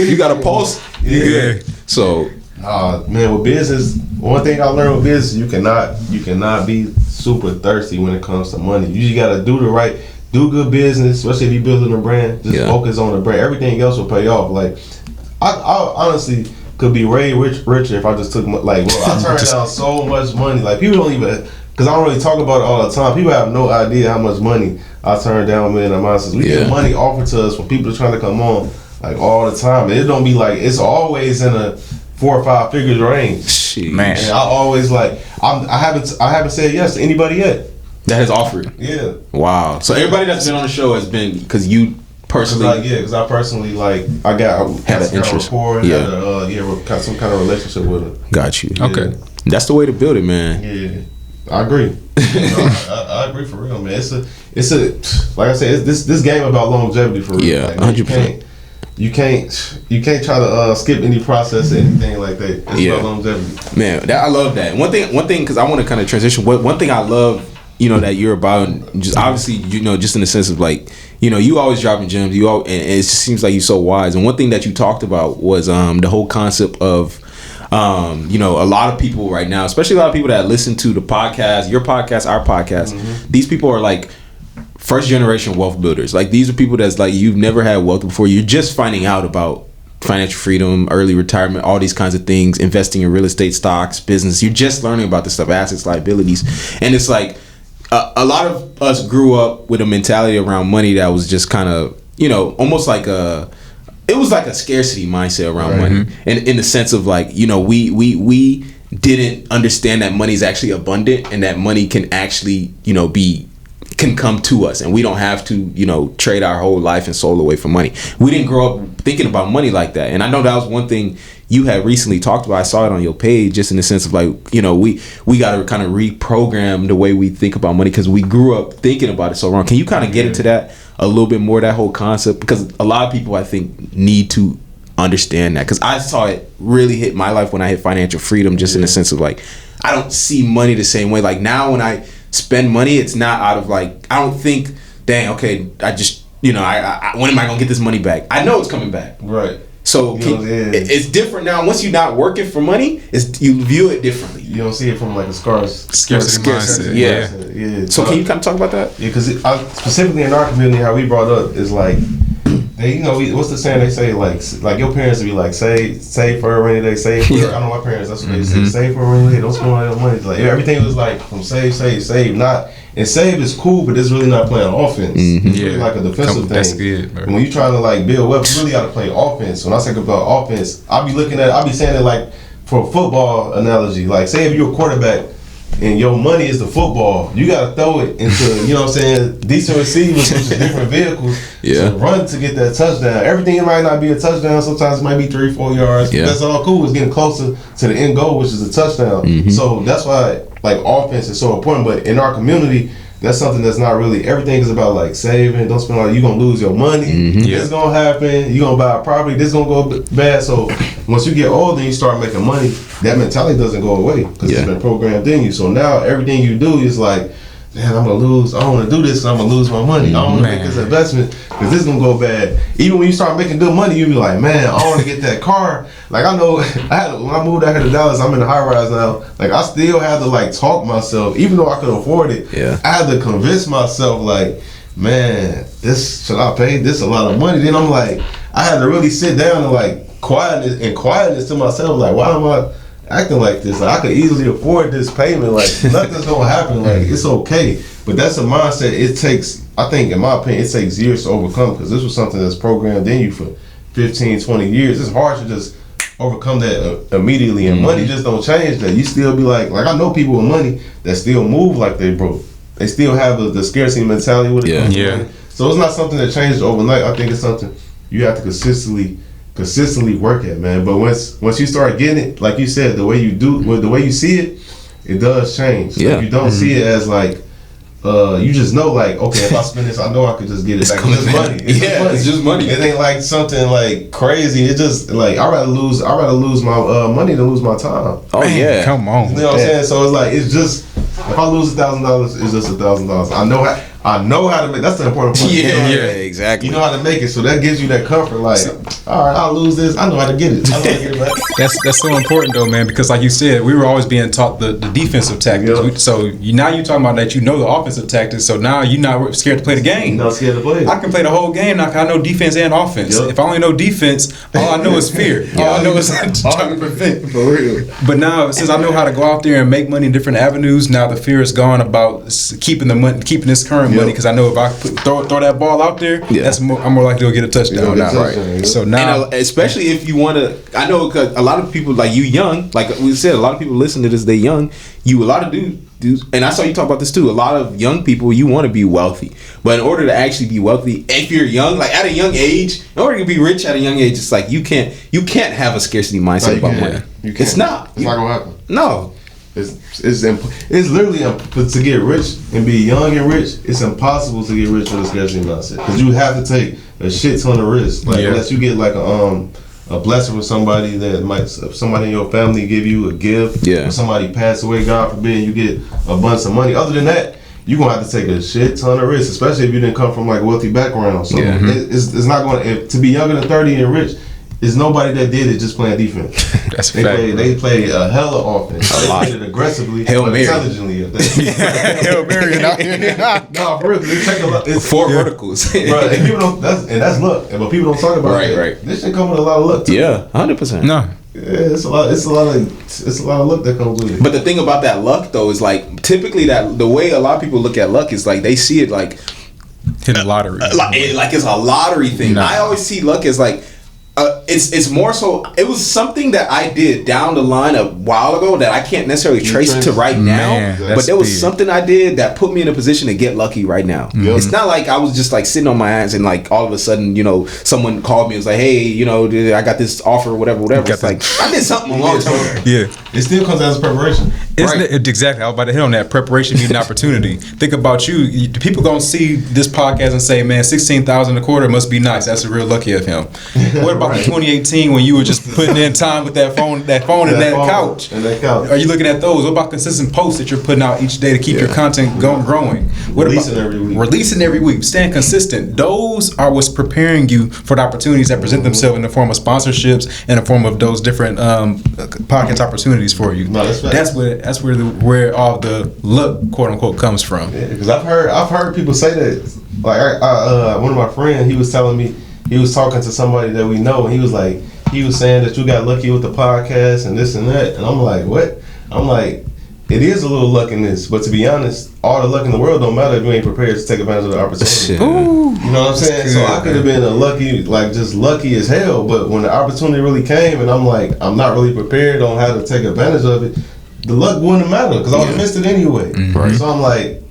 You got a pulse. Yeah. So. Man, with business, one thing I learned with business, you cannot be super thirsty when it comes to money. You just gotta do good business, especially if you're building a brand. Just focus on the brand. Everything else will pay off. Like, I honestly, could be way richer if I just took like, bro, I turned down so much money. Like people don't even, because I don't really talk about it all the time. People have no idea how much money I turned down, Millionaire Mindsets. We get money offered to us when people are trying to come on, like all the time. And it don't be like, it's always in a 4 or 5 figures range. Shit. Man. And I always like, I haven't said yes to anybody yet. That has offered. Yeah. Wow. So everybody that's been on the show has been because you personally. Because I personally like I had an interest. Rapport, had some kind of relationship with her. Got you. Okay. That's the way to build it, man. Yeah. I agree. I agree for real, man. It's a like I said, it's this game about longevity for real. Yeah, like, 100%. You can't try to skip any process or anything like that. It's about longevity. Man, I love that. One thing, because I want to kind of transition. One thing I love, that you're about, just obviously, just in the sense of like, you always dropping gems. And it just seems like you're so wise. And one thing that you talked about was the whole concept of. A lot of people right now, especially a lot of people that listen to the podcast, your podcast, our podcast, these people are like first generation wealth builders. Like these are people that's like, you've never had wealth before. You're just finding out about financial freedom, early retirement, all these kinds of things, investing in real estate, stocks, business. You're just learning about this stuff, assets, liabilities. And it's like a lot of us grew up with a mentality around money that was just kind of, almost like it was like a scarcity mindset around money, and in the sense of like, we didn't understand that money is actually abundant and that money can actually, can come to us, and we don't have to, trade our whole life and soul away for money. We didn't grow up thinking about money like that, and I know that was one thing you had recently talked about. I saw it on your page, just in the sense of like, we got to kind of reprogram the way we think about money because we grew up thinking about it so wrong. Can you kind of get into that a little bit more, that whole concept? Because a lot of people, I think, need to understand that, because I saw it really hit my life when I hit financial freedom, just in the sense of like, I don't see money the same way. Like now when I spend money, it's not out of like, I don't think, dang, okay, I just, I when am I gonna get this money back? I know it's coming back. Right. So it's different now. Once you're not working for money, you view it differently. You don't see it from like a scarcity mindset. Yeah. So can you kind of talk about that? Yeah, because specifically in our community, how we brought up is like, they, what's the saying they say, like your parents would be like, save for a rainy day, save for. I know my parents, that's what they say, save for a rainy day, don't spend all your money. Like everything was like from save, not. And save is cool, but it's really not playing offense. It's really like a defensive thing. That's good, bro. When you trying to like build wealth, you really got to play offense. When I think about offense, I'll be saying it like for a football analogy. Like say if you're a quarterback and your money is the football, you got to throw it into, decent receivers, which is different vehicles, to run to get that touchdown. Everything might not be a touchdown. Sometimes it might be 3-4 yards. Yeah. That's all cool. It's getting closer to the end goal, which is a touchdown. So that's why like offense is so important. But in our community, that's something that's not really, everything is about like saving, don't spend all, you're going to lose your money, this going to happen, you're going to buy a property, this going to go bad. So once you get older and you start making money, that mentality doesn't go away because it's been programmed in you. So now everything you do is like, man, I'm going to lose, I don't want to do this because I'm going to lose my money. I don't want to make this investment because this is going to go bad. Even when you start making good money, you be like, man, I want to get that car. Like I know, when I moved out here to Dallas, I'm in the high rise now. Like I still had to like talk myself, even though I could afford it. I had to convince myself like, man, should I pay this a lot of money? Then I'm like, I had to really sit down and like quietness to myself. Like, why am I acting like this? Like I could easily afford this payment. Like nothing's gonna happen. Like it's okay. But that's a mindset. It takes, I think, in my opinion, it takes years to overcome because this was something that's programmed in you for 15, 20 years. It's hard to just overcome that immediately, and money just don't change that. You still be like I know people with money that still move like they broke. They still have the scarcity mentality with it. Yeah. So it's not something that changes overnight. I think it's something you have to consistently work at, man. But once you start getting it, like you said, the way you see it, it does change. If you don't see it as like, you just know like, okay, if I spend this, I know I could just get it back. It's just money. It's just money. It ain't like something like crazy. It's just like I'd rather lose my money than lose my time. Oh yeah, come on. You know what I'm saying? So it's like, it's just, if I lose $1,000, it's just $1,000. I know I know how to make. That's the important part. Yeah, exactly. You know how to make it, so that gives you that comfort. Like, all right, I'll lose this. I know how to get it. I know how to get it back. That's so important though, man, because like you said, we were always being taught the defensive tactics. Yep. So now you're talking about that you know the offensive tactics. So now you're not scared to play the game. You're not scared to play it. I can play the whole game now 'cause I know defense and offense. Yep. If I only know defense, all I know is fear. All I know is trying to prevent. For real. But now, since I know how to go out there and make money in different avenues, now the fear is gone about keeping the money, keeping this current money. Because I know if I throw that ball out there, I'm more likely to get a touchdown now. Right. So now, And especially if you want to, I know because a lot of people like you young, like we said, a lot of people listen to this. They young. A lot of dudes, and I saw you talk about this too. A lot of young people, you want to be wealthy, but in order to actually be wealthy, if you're young, like at a young age, in order to be rich at a young age, it's like you can't have a scarcity mindset about money. It's not. It's not gonna happen. No. It's literally to get rich and be young and rich. It's impossible to get rich with a scarcity mindset because you have to take a shit ton of risk. Like unless you get like a blessing from somebody somebody in your family give you a gift. Yeah. Or somebody pass away, God forbid, you get a bunch of money. Other than that, you're gonna have to take a shit ton of risk, especially if you didn't come from like a wealthy background. So it's not gonna to be younger than 30 and rich. There's nobody that did it just playing defense. That's a fact. They play a hella offense. They played it aggressively, Hail but Mary. intelligently. Hail Mary out here. No, for real. They take a lot. It's Four verticals. bro, and people don't. That's luck. But people don't talk about it. Right. This shit come with a lot of luck too. Yeah, 100%. No. Yeah, it's a lot of luck that comes with it. But the thing about that luck though is like typically that the way a lot of people look at luck is like they see it like Hit the lottery. like it's a lottery thing. Nah. I always see luck as like it's more so it was something that I did down the line a while ago that I can't necessarily trace to right now. Man, but that's there was big. something I did that put me in a position to get lucky right now. It's not like I was just like sitting on my ass and like all of a sudden, someone called me and was like, hey, I got this offer, whatever. It's like I did something a long time ago. Yeah. It still comes out as preparation. Exactly. I was about to hit on that. Preparation being an opportunity. Think about you. People gonna see this podcast and say, "Man, 16,000 a quarter must be nice. That's real lucky of him." What about the 2018 when you were just putting in time with that phone and that couch? And that couch. Are you looking at those? What about consistent posts that you're putting out each day to keep your content growing? What Releasing about every week. Releasing every week. Staying consistent. Those are what's preparing you for the opportunities that present themselves in the form of sponsorships and in the form of those different podcast opportunities for you. No, that's right. That's where all the luck, quote unquote, comes from. Yeah, because I've heard people say that. Like one of my friends, he was telling me he was talking to somebody that we know, and he was saying that you got lucky with the podcast and this and that, and I'm like, what? I'm like, it is a little luck in this, but to be honest, all the luck in the world don't matter if you ain't prepared to take advantage of the opportunity. You know what I'm saying? So I could have been just lucky as hell, but when the opportunity really came, and I'm like, I'm not really prepared on how to take advantage of it, the luck wouldn't matter because I would have missed it anyway. Right. So I'm like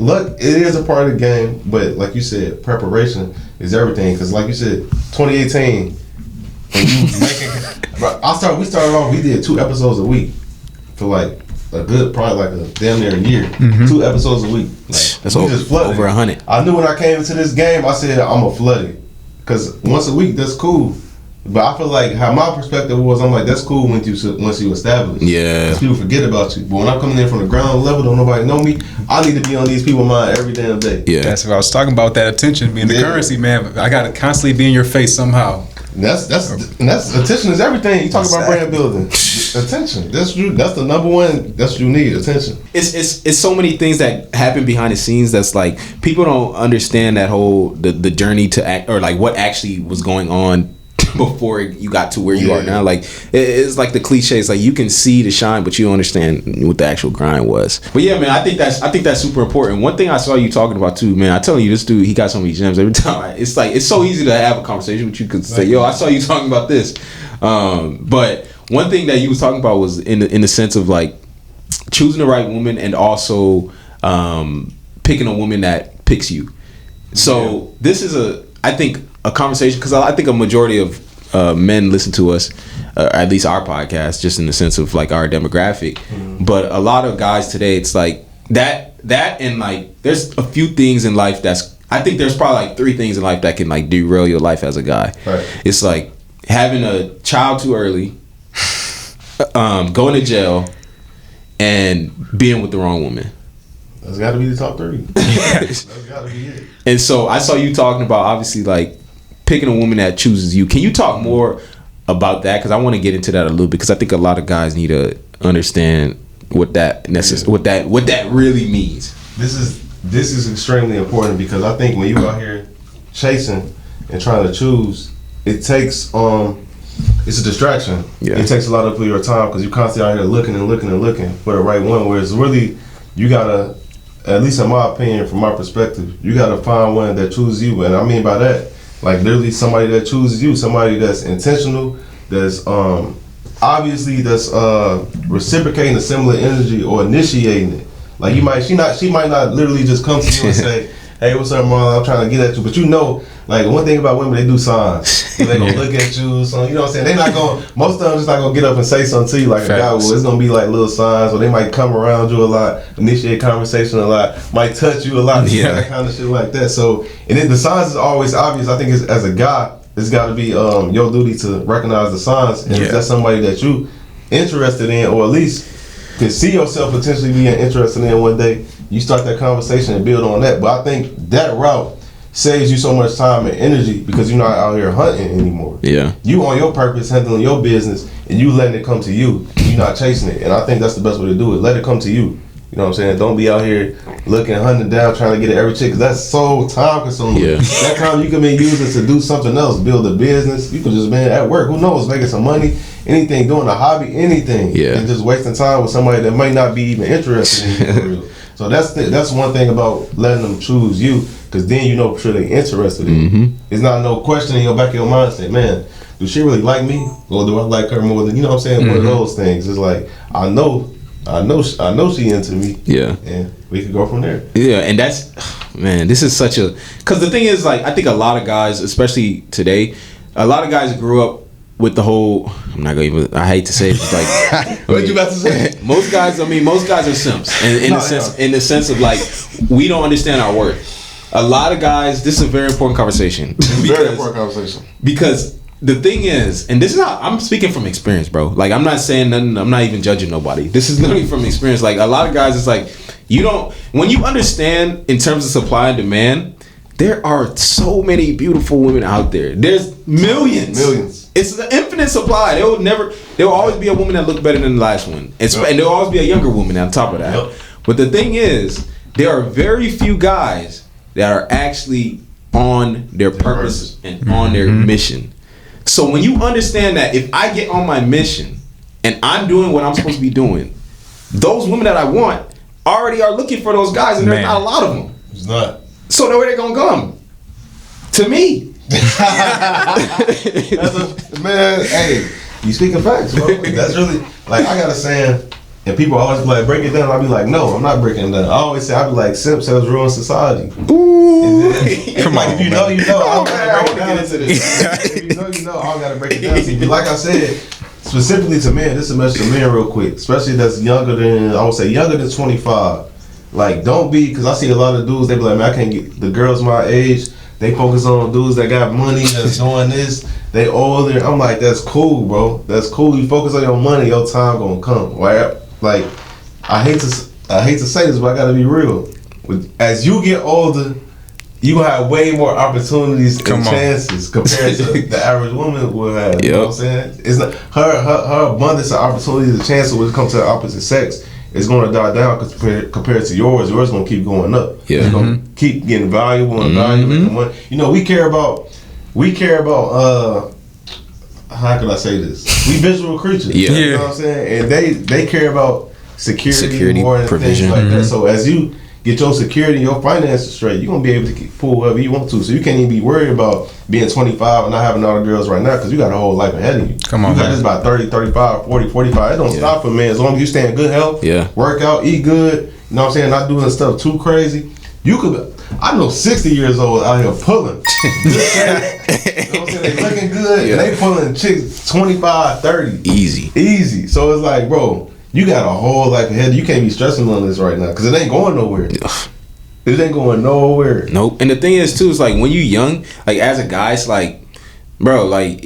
luck, it is a part of the game, but like you said, preparation is everything. Because like you said, 2018, when you we started off, we did 2 episodes a week for like a good, probably like a damn near a year. 2 episodes a week. Like, That's we just flooded. over 100. I knew when I came into this game, I said I'm gonna flood it because once a week that's cool. But I feel like how my perspective was, I'm like, that's cool once you establish. Yeah. Because people forget about you. But when I'm coming in from the ground level, don't nobody know me, I need to be on these people's mind every damn day. Yeah. That's what I was talking about. That attention being the currency, man. I got to constantly be in your face somehow. And that's attention is everything. You talk about brand building. Attention. That's the number one. That's what you need. Attention. It's so many things that happen behind the scenes that's like people don't understand that whole the journey to act or like what actually was going on before you got to where you are now. Like it's like the cliche. It's like you can see the shine, but you don't understand what the actual grind was. But yeah, man, I think that's super important. One thing I saw you talking about too, man. I telling you, this dude, he got so many gems every time. It's like it's so easy to have a conversation with you because say, yo, I saw you talking about this. But one thing that you was talking about was in the sense of like choosing the right woman and also picking a woman that picks you. So this is I think a conversation because I think a majority of men listen to us, at least our podcast, just in the sense of like our demographic. But a lot of guys today, it's like that and like there's a few things in life I think there's probably like 3 things in life that can like derail your life as a guy. Right. It's like having a child too early, going to jail, and being with the wrong woman. That's got to be the top 3. That's got to be it. And so I saw you talking about obviously like picking a woman that chooses you. Can you talk more about that? Because I want to get into that a little bit, because I think a lot of guys need to understand what that what that really means. This is extremely important, because I think when you out here chasing and trying to choose, it takes it's a distraction. Yeah. It takes a lot of your time, because you're constantly out here looking and looking and looking for the right one. Whereas really, you gotta, at least in my opinion, from my perspective, you gotta find one that chooses you. And I mean by that, like literally somebody that chooses you, somebody that's intentional, that's obviously that's reciprocating a similar energy or initiating it. Like she might not literally just come to you and say, "Hey, what's up, Marlon? I'm trying to get at you." But you know, like one thing about women, they do signs. They gonna look at you, so you know what I'm saying. They not gonna. Most of them just not gonna get up and say something to you like a guy will. It's gonna be like little signs, or they might come around you a lot, initiate conversation a lot, might touch you a lot, that kind of shit like that. So, and then the signs is always obvious. I think as a guy, it's got to be your duty to recognize the signs, and if that's somebody that you interested in, or at least can see yourself potentially being interested in one day, you start that conversation and build on that. But I think that route saves you so much time and energy, because you're not out here hunting anymore. Yeah. You on your purpose, handling your business, and you letting it come to you. You're not chasing it. And I think that's the best way to do it. Let it come to you. You know what I'm saying? Don't be out here looking, hunting down, trying to get at every chick, because that's so time consuming. Yeah. That time you can be using to do something else, build a business. You can just be at work. Who knows? Making some money, anything, doing a hobby, anything. Yeah. And just wasting time with somebody that might not be even interested in you for real. So that's one thing about letting them choose you, because then you know for sure they're interested in you. It's not no question in your back of your mind saying, man, do she really like me? Or do I like her more than, you know what I'm saying? One of those things. It's like, I know she into me. Yeah. And we could go from there. Yeah, and that's, man, this is such a, because the thing is, like, I think a lot of guys, especially today, a lot of guys grew up with the whole, I'm not gonna even, I hate to say it, it's like, what you about to say? Most guys are simps. And in the sense of like, we don't understand our worth. A lot of guys, this is a very important conversation. Very important conversation. Because the thing is, and this is how I'm speaking from experience, bro. Like, I'm not saying nothing, I'm not even judging nobody. This is literally from experience. Like, a lot of guys, it's like, when you understand in terms of supply and demand, there are so many beautiful women out there. There's millions. It's an infinite supply. There will always be a woman that looks better than the last one. And there will always be a younger woman on top of that. But the thing is, there are very few guys that are actually on their purpose and on their mission. So when you understand that if I get on my mission and I'm doing what I'm supposed to be doing, those women that I want already are looking for those guys, and there's not a lot of them. It's not. So where they gonna come? To me. Man, hey, you speaking facts, bro. That's really, like, I got a saying, and people always be like, break it down. I'll be like, no, I'm not breaking it down. I always say, I'll be like, simp sells ruin society. Ooh. Come on, if you know, you know. I don't gotta get into this. If you know, I don't gotta break it down to you. But like I said, specifically to men, this is a message to men real quick, especially that's younger than, I would say, younger than 25. Like, don't be, because I see a lot of dudes, they be like, man, I can't get the girls my age. They focus on dudes that got money, that's doing this. They older. I'm like, that's cool, bro. That's cool. You focus on your money, your time gonna come. Right? Like, I hate to say this, but I gotta be real. As you get older, you gonna have way more opportunities and chances compared to the average woman will have. You know what I'm saying? It's not her abundance of opportunities and chances when it comes to the opposite sex. It's gonna die down compared to yours. Yours gonna keep going up. Yeah. It's gonna keep getting valuable and valuable. You know, we care about. How can I say this? We visual creatures. Yeah. You know what I'm saying? And they care about security more than provision, things like that. So as you get your security, your finances straight, you're gonna be able to pull whoever you want to. So you can't even be worried about being 25 and not having all the girls right now, because you got a whole life ahead of you. Come on, you got this about 30, 35, 40, 45. It don't stop for men. As long as you stay in good health, work out, eat good, you know what I'm saying, not doing stuff too crazy. You could, I know 60 years old out here pulling. You know what I'm saying? They looking good, and they pulling chicks 25, 30. Easy. So it's like, bro, you got a whole life ahead. You can't be stressing on this right now, because it ain't going nowhere. It ain't going nowhere. Nope. And the thing is too, it's like when you young, like as a guy, it's like, bro, like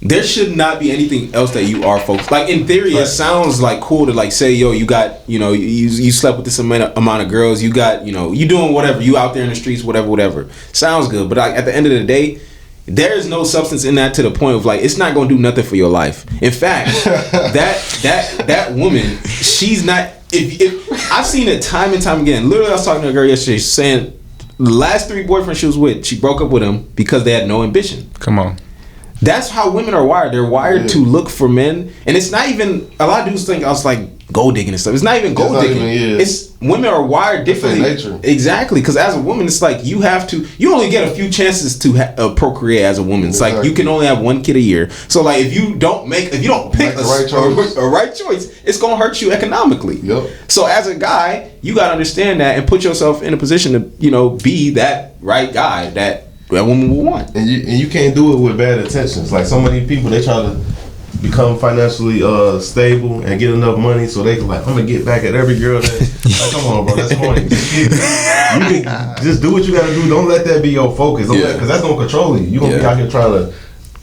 there should not be anything else that you are focused. Like in theory, it sounds like cool to like say, yo, you got, you know, you slept with this amount of girls. You got, you know, you doing whatever. You out there in the streets, whatever. Sounds good, but like, at the end of the day, there is no substance in that to the point of like it's not gonna do nothing for your life. In fact, that woman, she's not. If I've seen it time and time again. Literally, I was talking to a girl yesterday saying the last 3 boyfriends she was with, she broke up with them because they had no ambition. Come on. That's how women are wired. They're wired to look for men, and it's not even. A lot of dudes think I was like gold digging and stuff. It's not even gold digging. It's women are wired differently. Nature. Exactly, because as a woman, it's like you have to. You only get a few chances to procreate as a woman. It's like you can only have 1 kid a year. So like if you don't pick a right choice, it's gonna hurt you economically. Yep. So as a guy, you gotta understand that and put yourself in a position to be that right guy that woman will want. And you can't do it with bad intentions. Like so many people, they try to become financially stable and get enough money so they can like, I'm gonna get back at every girl that like, come on, bro, that's corny. You can just do what you gotta do. Don't let that be your focus. Because that's gonna control you. You're gonna be out here trying to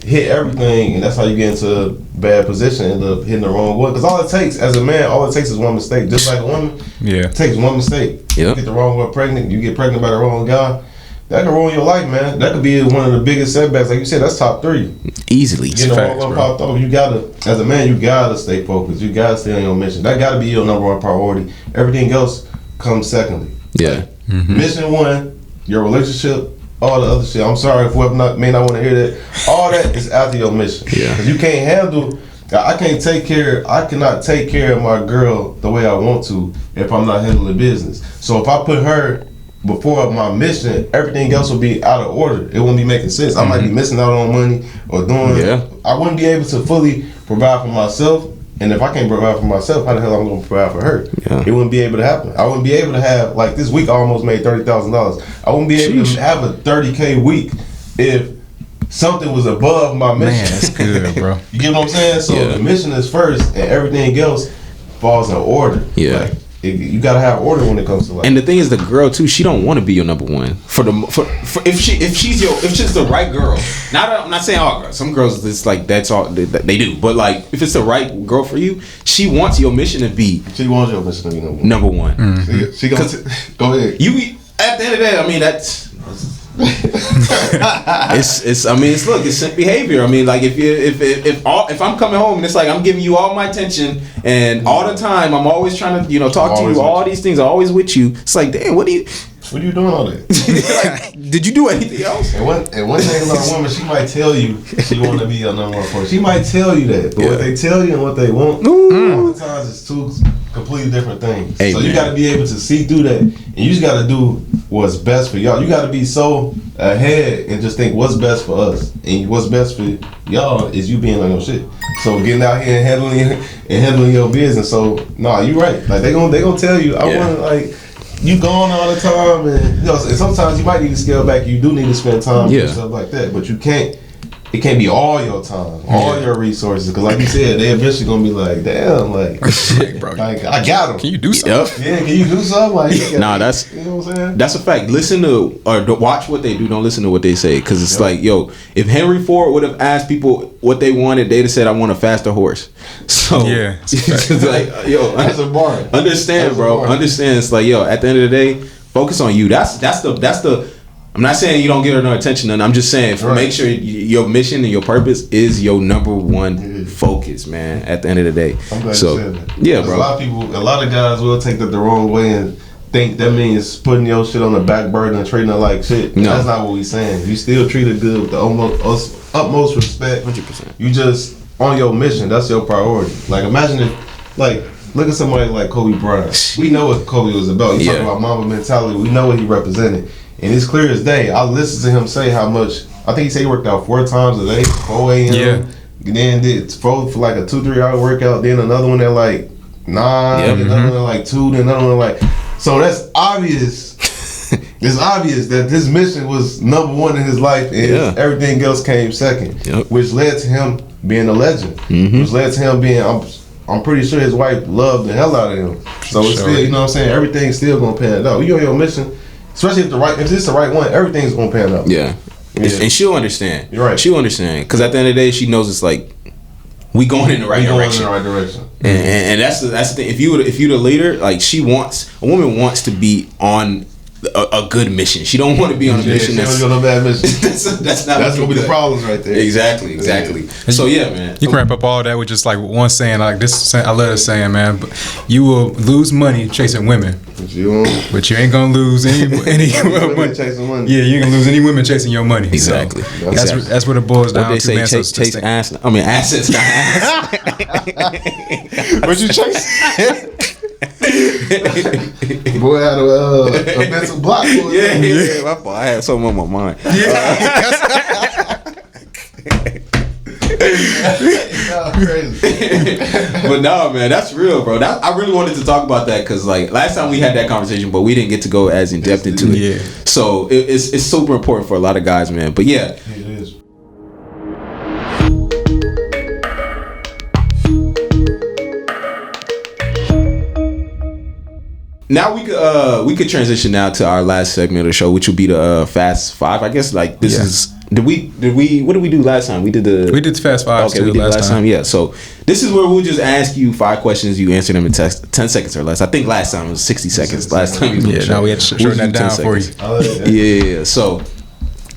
hit everything, and that's how you get into a bad position, end up hitting the wrong one. Because all it takes, as a man, all it takes is one mistake. Just like a woman, it takes one mistake. You get the wrong one pregnant, you get pregnant by the wrong guy. That can ruin your life, man. That could be one of the biggest setbacks. Like you said, that's top 3. Easily. You know, one popped off. You gotta, as a man, you gotta stay focused. You gotta stay on your mission. That gotta be your number 1 priority. Everything else comes secondly. Yeah. Like, mission 1, your relationship, all the other shit. I'm sorry if whoever may not want to hear that. All that is after your mission. Yeah. Because you can't handle. I cannot take care of my girl the way I want to if I'm not handling business. So if I put her before my mission, everything else will be out of order. It won't be making sense. I might be missing out on money or doing. I wouldn't be able to fully provide for myself. And if I can't provide for myself, how the hell am I going to provide for her? It wouldn't be able to happen. I wouldn't be able to have, like this week I almost made $30,000. I wouldn't be able to have a 30K week if something was above my mission. Man, that's good, bro. You get what I'm saying? So the mission is first and everything else falls in order. Yeah. Like, you gotta have order when it comes to life. And the thing is, the girl too, she don't want to be your number 1 for if she's the right girl. I'm not saying all girls. Some girls, it's like that's all they do. But like, if it's the right girl for you, she wants your mission to be. She wants your mission to be number 1. Mm-hmm. She gonna go ahead. You at the end of the day, I mean that's. It's simp behavior. I mean, like if I'm coming home and it's like I'm giving you all my attention and all the time I'm always trying to talk to you, all these things, I'm always with you. It's like, damn, what are you doing all that? Like, did you do anything else? And one thing about a woman, she might tell you she want to be your number 1 person. She might tell you that, but what they tell you and what they want, all the times it's 2 completely different things. So you got to be able to see through that, and you just got to do what's best for y'all. You got to be so ahead and just think what's best for us, and what's best for y'all is you being on your shit. So getting out here and handling your business. So you right. Like they gonna tell you, I want to like. You gone all the time, and and sometimes you might need to scale back. You do need to spend time and stuff like that, but you can't. It can't be all your time, all your resources, because like you said, they eventually gonna be like, damn, like, shit, bro. Like I got them. Can you do something? Yeah, can you do something? Like, that's you know what I'm saying. That's a fact. Listen to or watch what they do. Don't listen to what they say, because it's like, if Henry Ford would have asked people what they wanted, they'd have said, I want a faster horse. So it's like, that's a bar. Understand, bro. Understand. It's like, at the end of the day, focus on you. That's the. I'm not saying you don't give her no attention, and I'm just saying make sure your mission and your purpose is your number 1 focus, man. At the end of the day, I'm glad you said that. Yeah, bro. A lot of guys will take that the wrong way and think that means putting your shit on the back burner and treating it like shit. No. That's not what we saying. You still treat it good with the utmost respect. 100%. You just on your mission. That's your priority. Like imagine if, like, look at somebody like Kobe Bryant. We know what Kobe was about. You talk about Mamba mentality. We know what he represented. And it's clear as day. I listened to him say how much. I think he said he worked out 4 times a day, 4 a.m. Yeah. Then did for like a 2-3 hour workout. Then another one at like 9. Another one at like 2. Then another one at like. So that's obvious. It's obvious that this mission was number 1 in his life, and everything else came second, which led to him being a legend. Which led to him being. I'm pretty sure his wife loved the hell out of him. So it's still, you know what I'm saying. Everything's still gonna pan out. You on your mission. Especially if it's the right one, everything's gonna pan out. Yeah. and she'll understand. You're right. She'll understand because at the end of the day, she knows it's like we going in the right direction. And that's the thing. If you the leader, like a woman wants to be on a good mission. She don't want to be on a mission. She don't go no bad mission. that's gonna be the problems right there. Exactly. So yeah, man. You can wrap up all that with just like one saying, like this. I love this saying, man. But you will lose money chasing women, but you ain't gonna lose any money chasing money. Yeah, you ain't gonna lose any women chasing your money. Exactly. So that's what it boils down What they to. say, Man. chase ass. I mean, assets, not ass. What you chase? Boy had a mental block. Yeah. My fault. I had something on my mind. But no, man, that's real, bro. I really wanted to talk about that because, like, last time we had that conversation, but we didn't get to go as in depth into it. Yeah. So it's super important for a lot of guys, man. But yeah. It is. Now we could transition now to our last segment of the show, which will be the Fast Five. I guess like this is did we what did we do last time? We did the Fast Five. Okay, we did last time. Yeah. So this is where we'll just ask you 5 questions. You answer them in 10 seconds or less. I think last time it was 60 seconds. Last time now we had to shorten that down for you. Yeah. So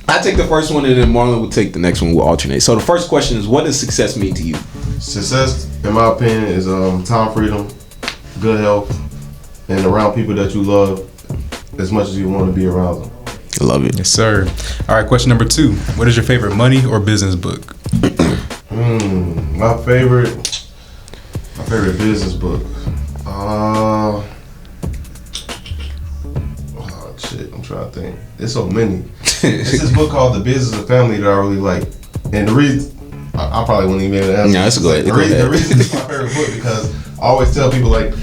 I take the first one and then Marlon will take the next one. We'll alternate. So the first question is, what does success mean to you? Success, in my opinion, is time freedom, good health, and around people that you love as much as you want to be around them. I love it. Yes, sir. All right, question number 2. What is your favorite money or business book? My favorite business book. Shit, I'm trying to think. There's so many. It's this book called The Business of Family that I really like. And the reason, I probably wouldn't even be able to answer. No, that's good. The reason it's my favorite book because I always tell people, like,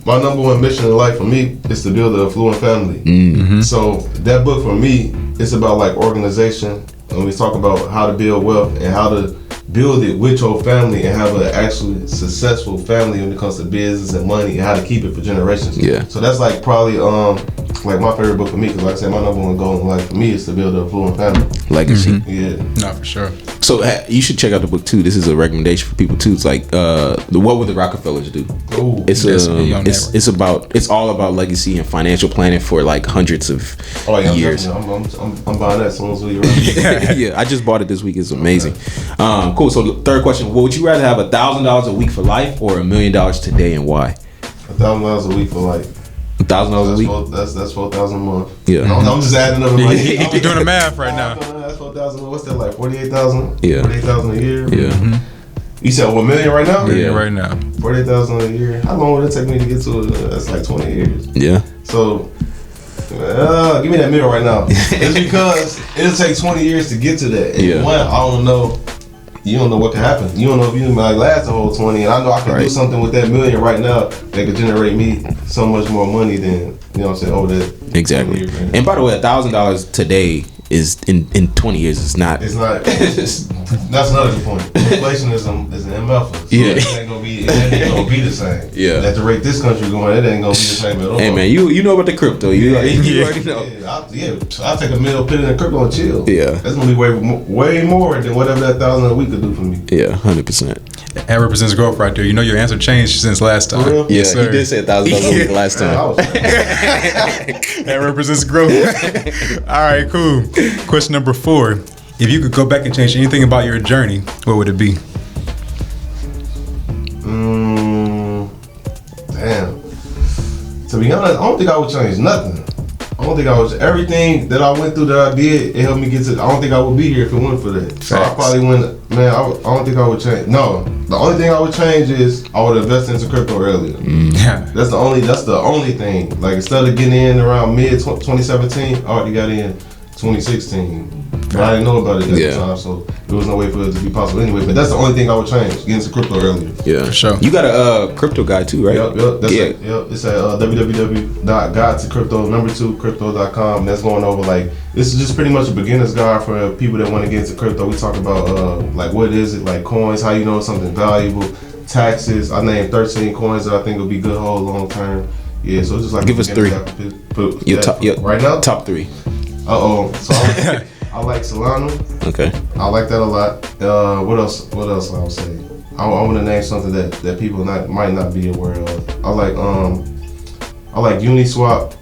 my number one mission in life for me is to build an affluent family. Mm-hmm. So that book for me, it's about like organization. And we talk about how to build wealth and how to build it with your family and have an actually successful family when it comes to business and money and how to keep it for generations. Yeah. So that's like probably like my favorite book for me because like I said, my number one goal in life for me is to build an affluent family. Legacy. Mm-hmm. Yeah. No, for sure. So you should check out the book too. This is a recommendation for people too. It's like What Would the Rockefellers Do? Ooh. It's all about legacy and financial planning for like hundreds of years. I'm buying that as soon as we right. Yeah, I just bought it this week. It's amazing. Cool. So the third question: would you rather have $1,000 a week for life or $1 million today, and why? $1,000 a week for life. $1,000 a week. That's 4,000 a month. Yeah. I'm just adding up. You're doing the math right now. That's 4,000. What's that like? 48,000. Yeah. 48,000 a year. Yeah. Mm-hmm. You said $1 million right now? Yeah. Right now. 48,000 a year. How long would it take me to get to it? That's like 20 years. Yeah. So, give me that middle right now. It's because it'll take 20 years to get to that. And Yeah. one, I don't know. You don't know what can happen. You don't know if you might last the whole 20. And I know I can do something with that $1 million right now that could generate me so much more money than, you know what I'm saying, over that. Exactly. And by the way, $1,000 today is in 20 years. It's not. It's not. That's another good point. Inflation is an MF. So Yeah. It ain't gonna be the same. Yeah. At the rate this country going, it ain't gonna be the same at all. Hey man, you know about the crypto. You already know. I'll take $1 million, put it in crypto and chill. Yeah. That's gonna be way more than whatever that $1,000 a week could do for me. Yeah, 100%. That represents growth right there. You know your answer changed since last time. For real? Yeah, Yes, sir. he did say $1,000 a week last Man, I time. was That represents growth. All right, cool. Question number 4. If you could go back and change anything about your journey, what would it be? Damn. To be honest, I don't think I would change nothing. I don't think I was everything that I went through that I did. It helped me get to. I don't think I would be here if it wasn't for that. So I probably wouldn't. Man, I don't think I would change. No, the only thing I would change is I would invest into crypto earlier. That's the only thing. Like instead of getting in around mid 2017, I already got in 2016. But I didn't know about it at the time, so there was no way for it to be possible anyway. But that's the only thing I would change: get into crypto earlier. Yeah, for sure. You got a crypto guy too, right? Yep. That's it. Yep. It's at www.guidetocrypto2.com. That's going over like this is just pretty much a beginner's guide for people that want to get into crypto. We talk about like what is it, like coins, how you know something valuable, taxes. I named 13 coins that I think will be good hold long term. Yeah, so it's just like give us 3. Your right now, top 3. So I I like Solana. Okay. I like that a lot. What else I would say? I want to name something that people might not be aware of. I like Uniswap,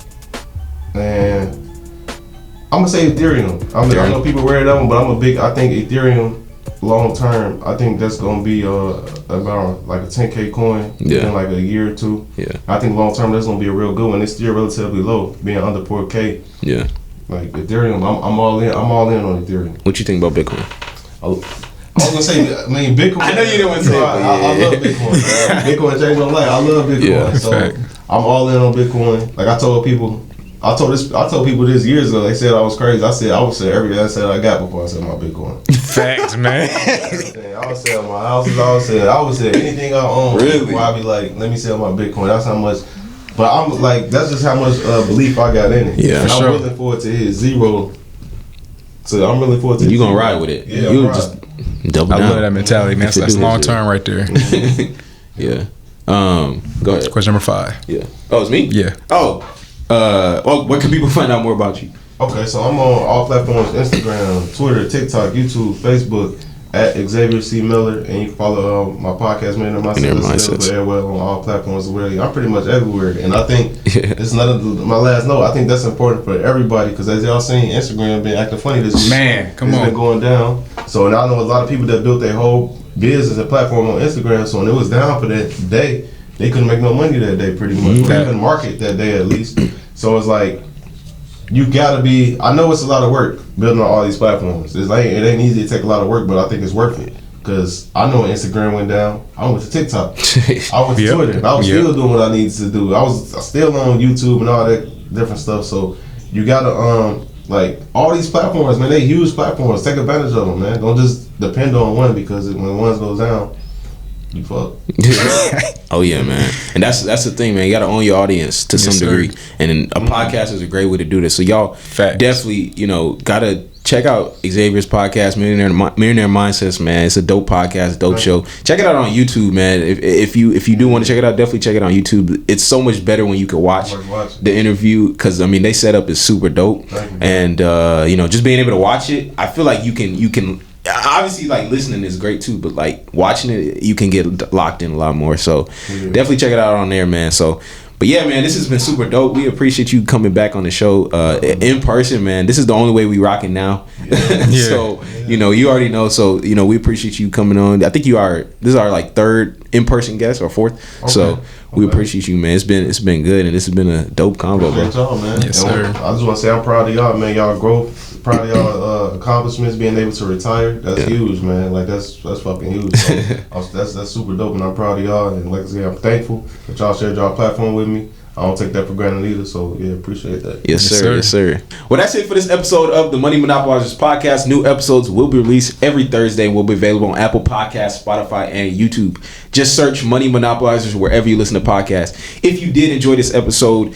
and I'm gonna say Ethereum. I know people wear that one, but I think Ethereum long term, I think that's gonna be about like a 10K coin in like a year or two. Yeah. I think long term that's gonna be a real good one. It's still relatively low, being under 4K. Yeah. Like Ethereum, I'm all in on Ethereum. What you think about Bitcoin? I was gonna say, Bitcoin. I know you didn't want to say it, but I love Bitcoin. Man. Bitcoin changed my life. I love Bitcoin. Yeah, so I'm all in on Bitcoin. Like I told people this years ago. They said I was crazy. I would sell every asset I got before I sell my Bitcoin. Facts, man. I would sell my houses. I would sell anything I own. Really? Before I be like, let me sell my Bitcoin. That's how much. But I'm like, that's just how much belief I got in it. Yeah, and for I'm sure. willing for it to hit zero. So I'm really forward to You zero. gonna ride with it? Yeah, You I'm just double I down. love that mentality, man. That's long term right there. Yeah. Go ahead. Question number 5. Yeah. Oh, it's me? Yeah. Oh. Well, where can people find out more about you? Okay, so I'm on all platforms: Instagram, Twitter, TikTok, YouTube, Facebook, at Xavier C. Miller, and you can follow my podcast, Millionaire Mindsets, everywhere on all platforms. I'm pretty much everywhere, and I think it's my last note. I think that's important for everybody because as y'all seen, Instagram been acting funny this week. Man, come It's on. been going down. So now I know a lot of people that built their whole business and platform on Instagram. So when it was down for that day, they couldn't make no money that day, pretty much. They couldn't market that day at least. So it's like, you gotta be. I know it's a lot of work building on all these platforms. It ain't easy to take a lot of work, but I think it's worth it. Cause I know when Instagram went down, I went to TikTok, I went to Twitter, I was still doing what I needed to do. I was still on YouTube and all that different stuff. So you gotta like all these platforms, man. They huge platforms. Take advantage of them, man. Don't just depend on one because when one goes down, you fuck. Oh yeah, man. And that's the thing, man. You gotta own your audience to some degree. And then a podcast is a great way to do this. So y'all definitely, gotta check out Xavier's podcast, Millionaire Mindsets, man. It's a dope podcast, dope show. Check it out on YouTube, man. If you do want to check it out, definitely check it out on YouTube. It's so much better when you can watch the interview because they set up is super dope. And just being able to watch it, I feel like you can obviously like listening is great too, but like watching it, you can get locked in a lot more. So definitely check it out on there, man. So. But yeah, man, this has been super dope. We appreciate you coming back on the show in person, man. This is the only way we rocking now. So, you already know. So, we appreciate you coming on. I think this is our like 3rd in-person guest or 4th. Okay. So we appreciate you, man. It's been good, and this has been a dope convo, bro. Y'all, man. Yes, sir. I just want to say I'm proud of y'all, man. Y'all growth, proud of y'all accomplishments, being able to retire. That's huge, man. Like that's fucking huge. So, that's super dope, and I'm proud of y'all. And like I said, I'm thankful that y'all shared y'all platform with me. I don't take that for granted either. So yeah, appreciate that. Yes, sir. Yes, sir. Well, that's it for this episode of the Money Monopolizers podcast. New episodes will be released every Thursday and will be available on Apple Podcasts, Spotify, and YouTube. Just search Money Monopolizers wherever you listen to podcasts. If you did enjoy this episode,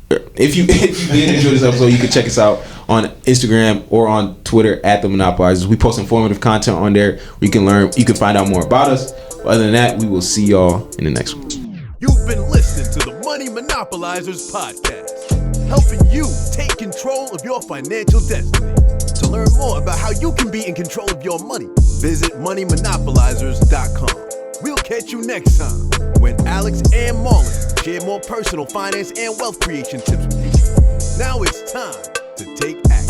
you can check us out on Instagram or on Twitter at the Monopolizers. We post informative content on there where you can find out more about us. Other than that, we will see y'all in the next one. You've been listening to the Money Monopolizers podcast, helping you take control of your financial destiny. To learn more about how you can be in control of your money, visit moneymonopolizers.com. We'll catch you next time when Alex and Marlon share more personal finance and wealth creation tips with you. Now it's time to take action.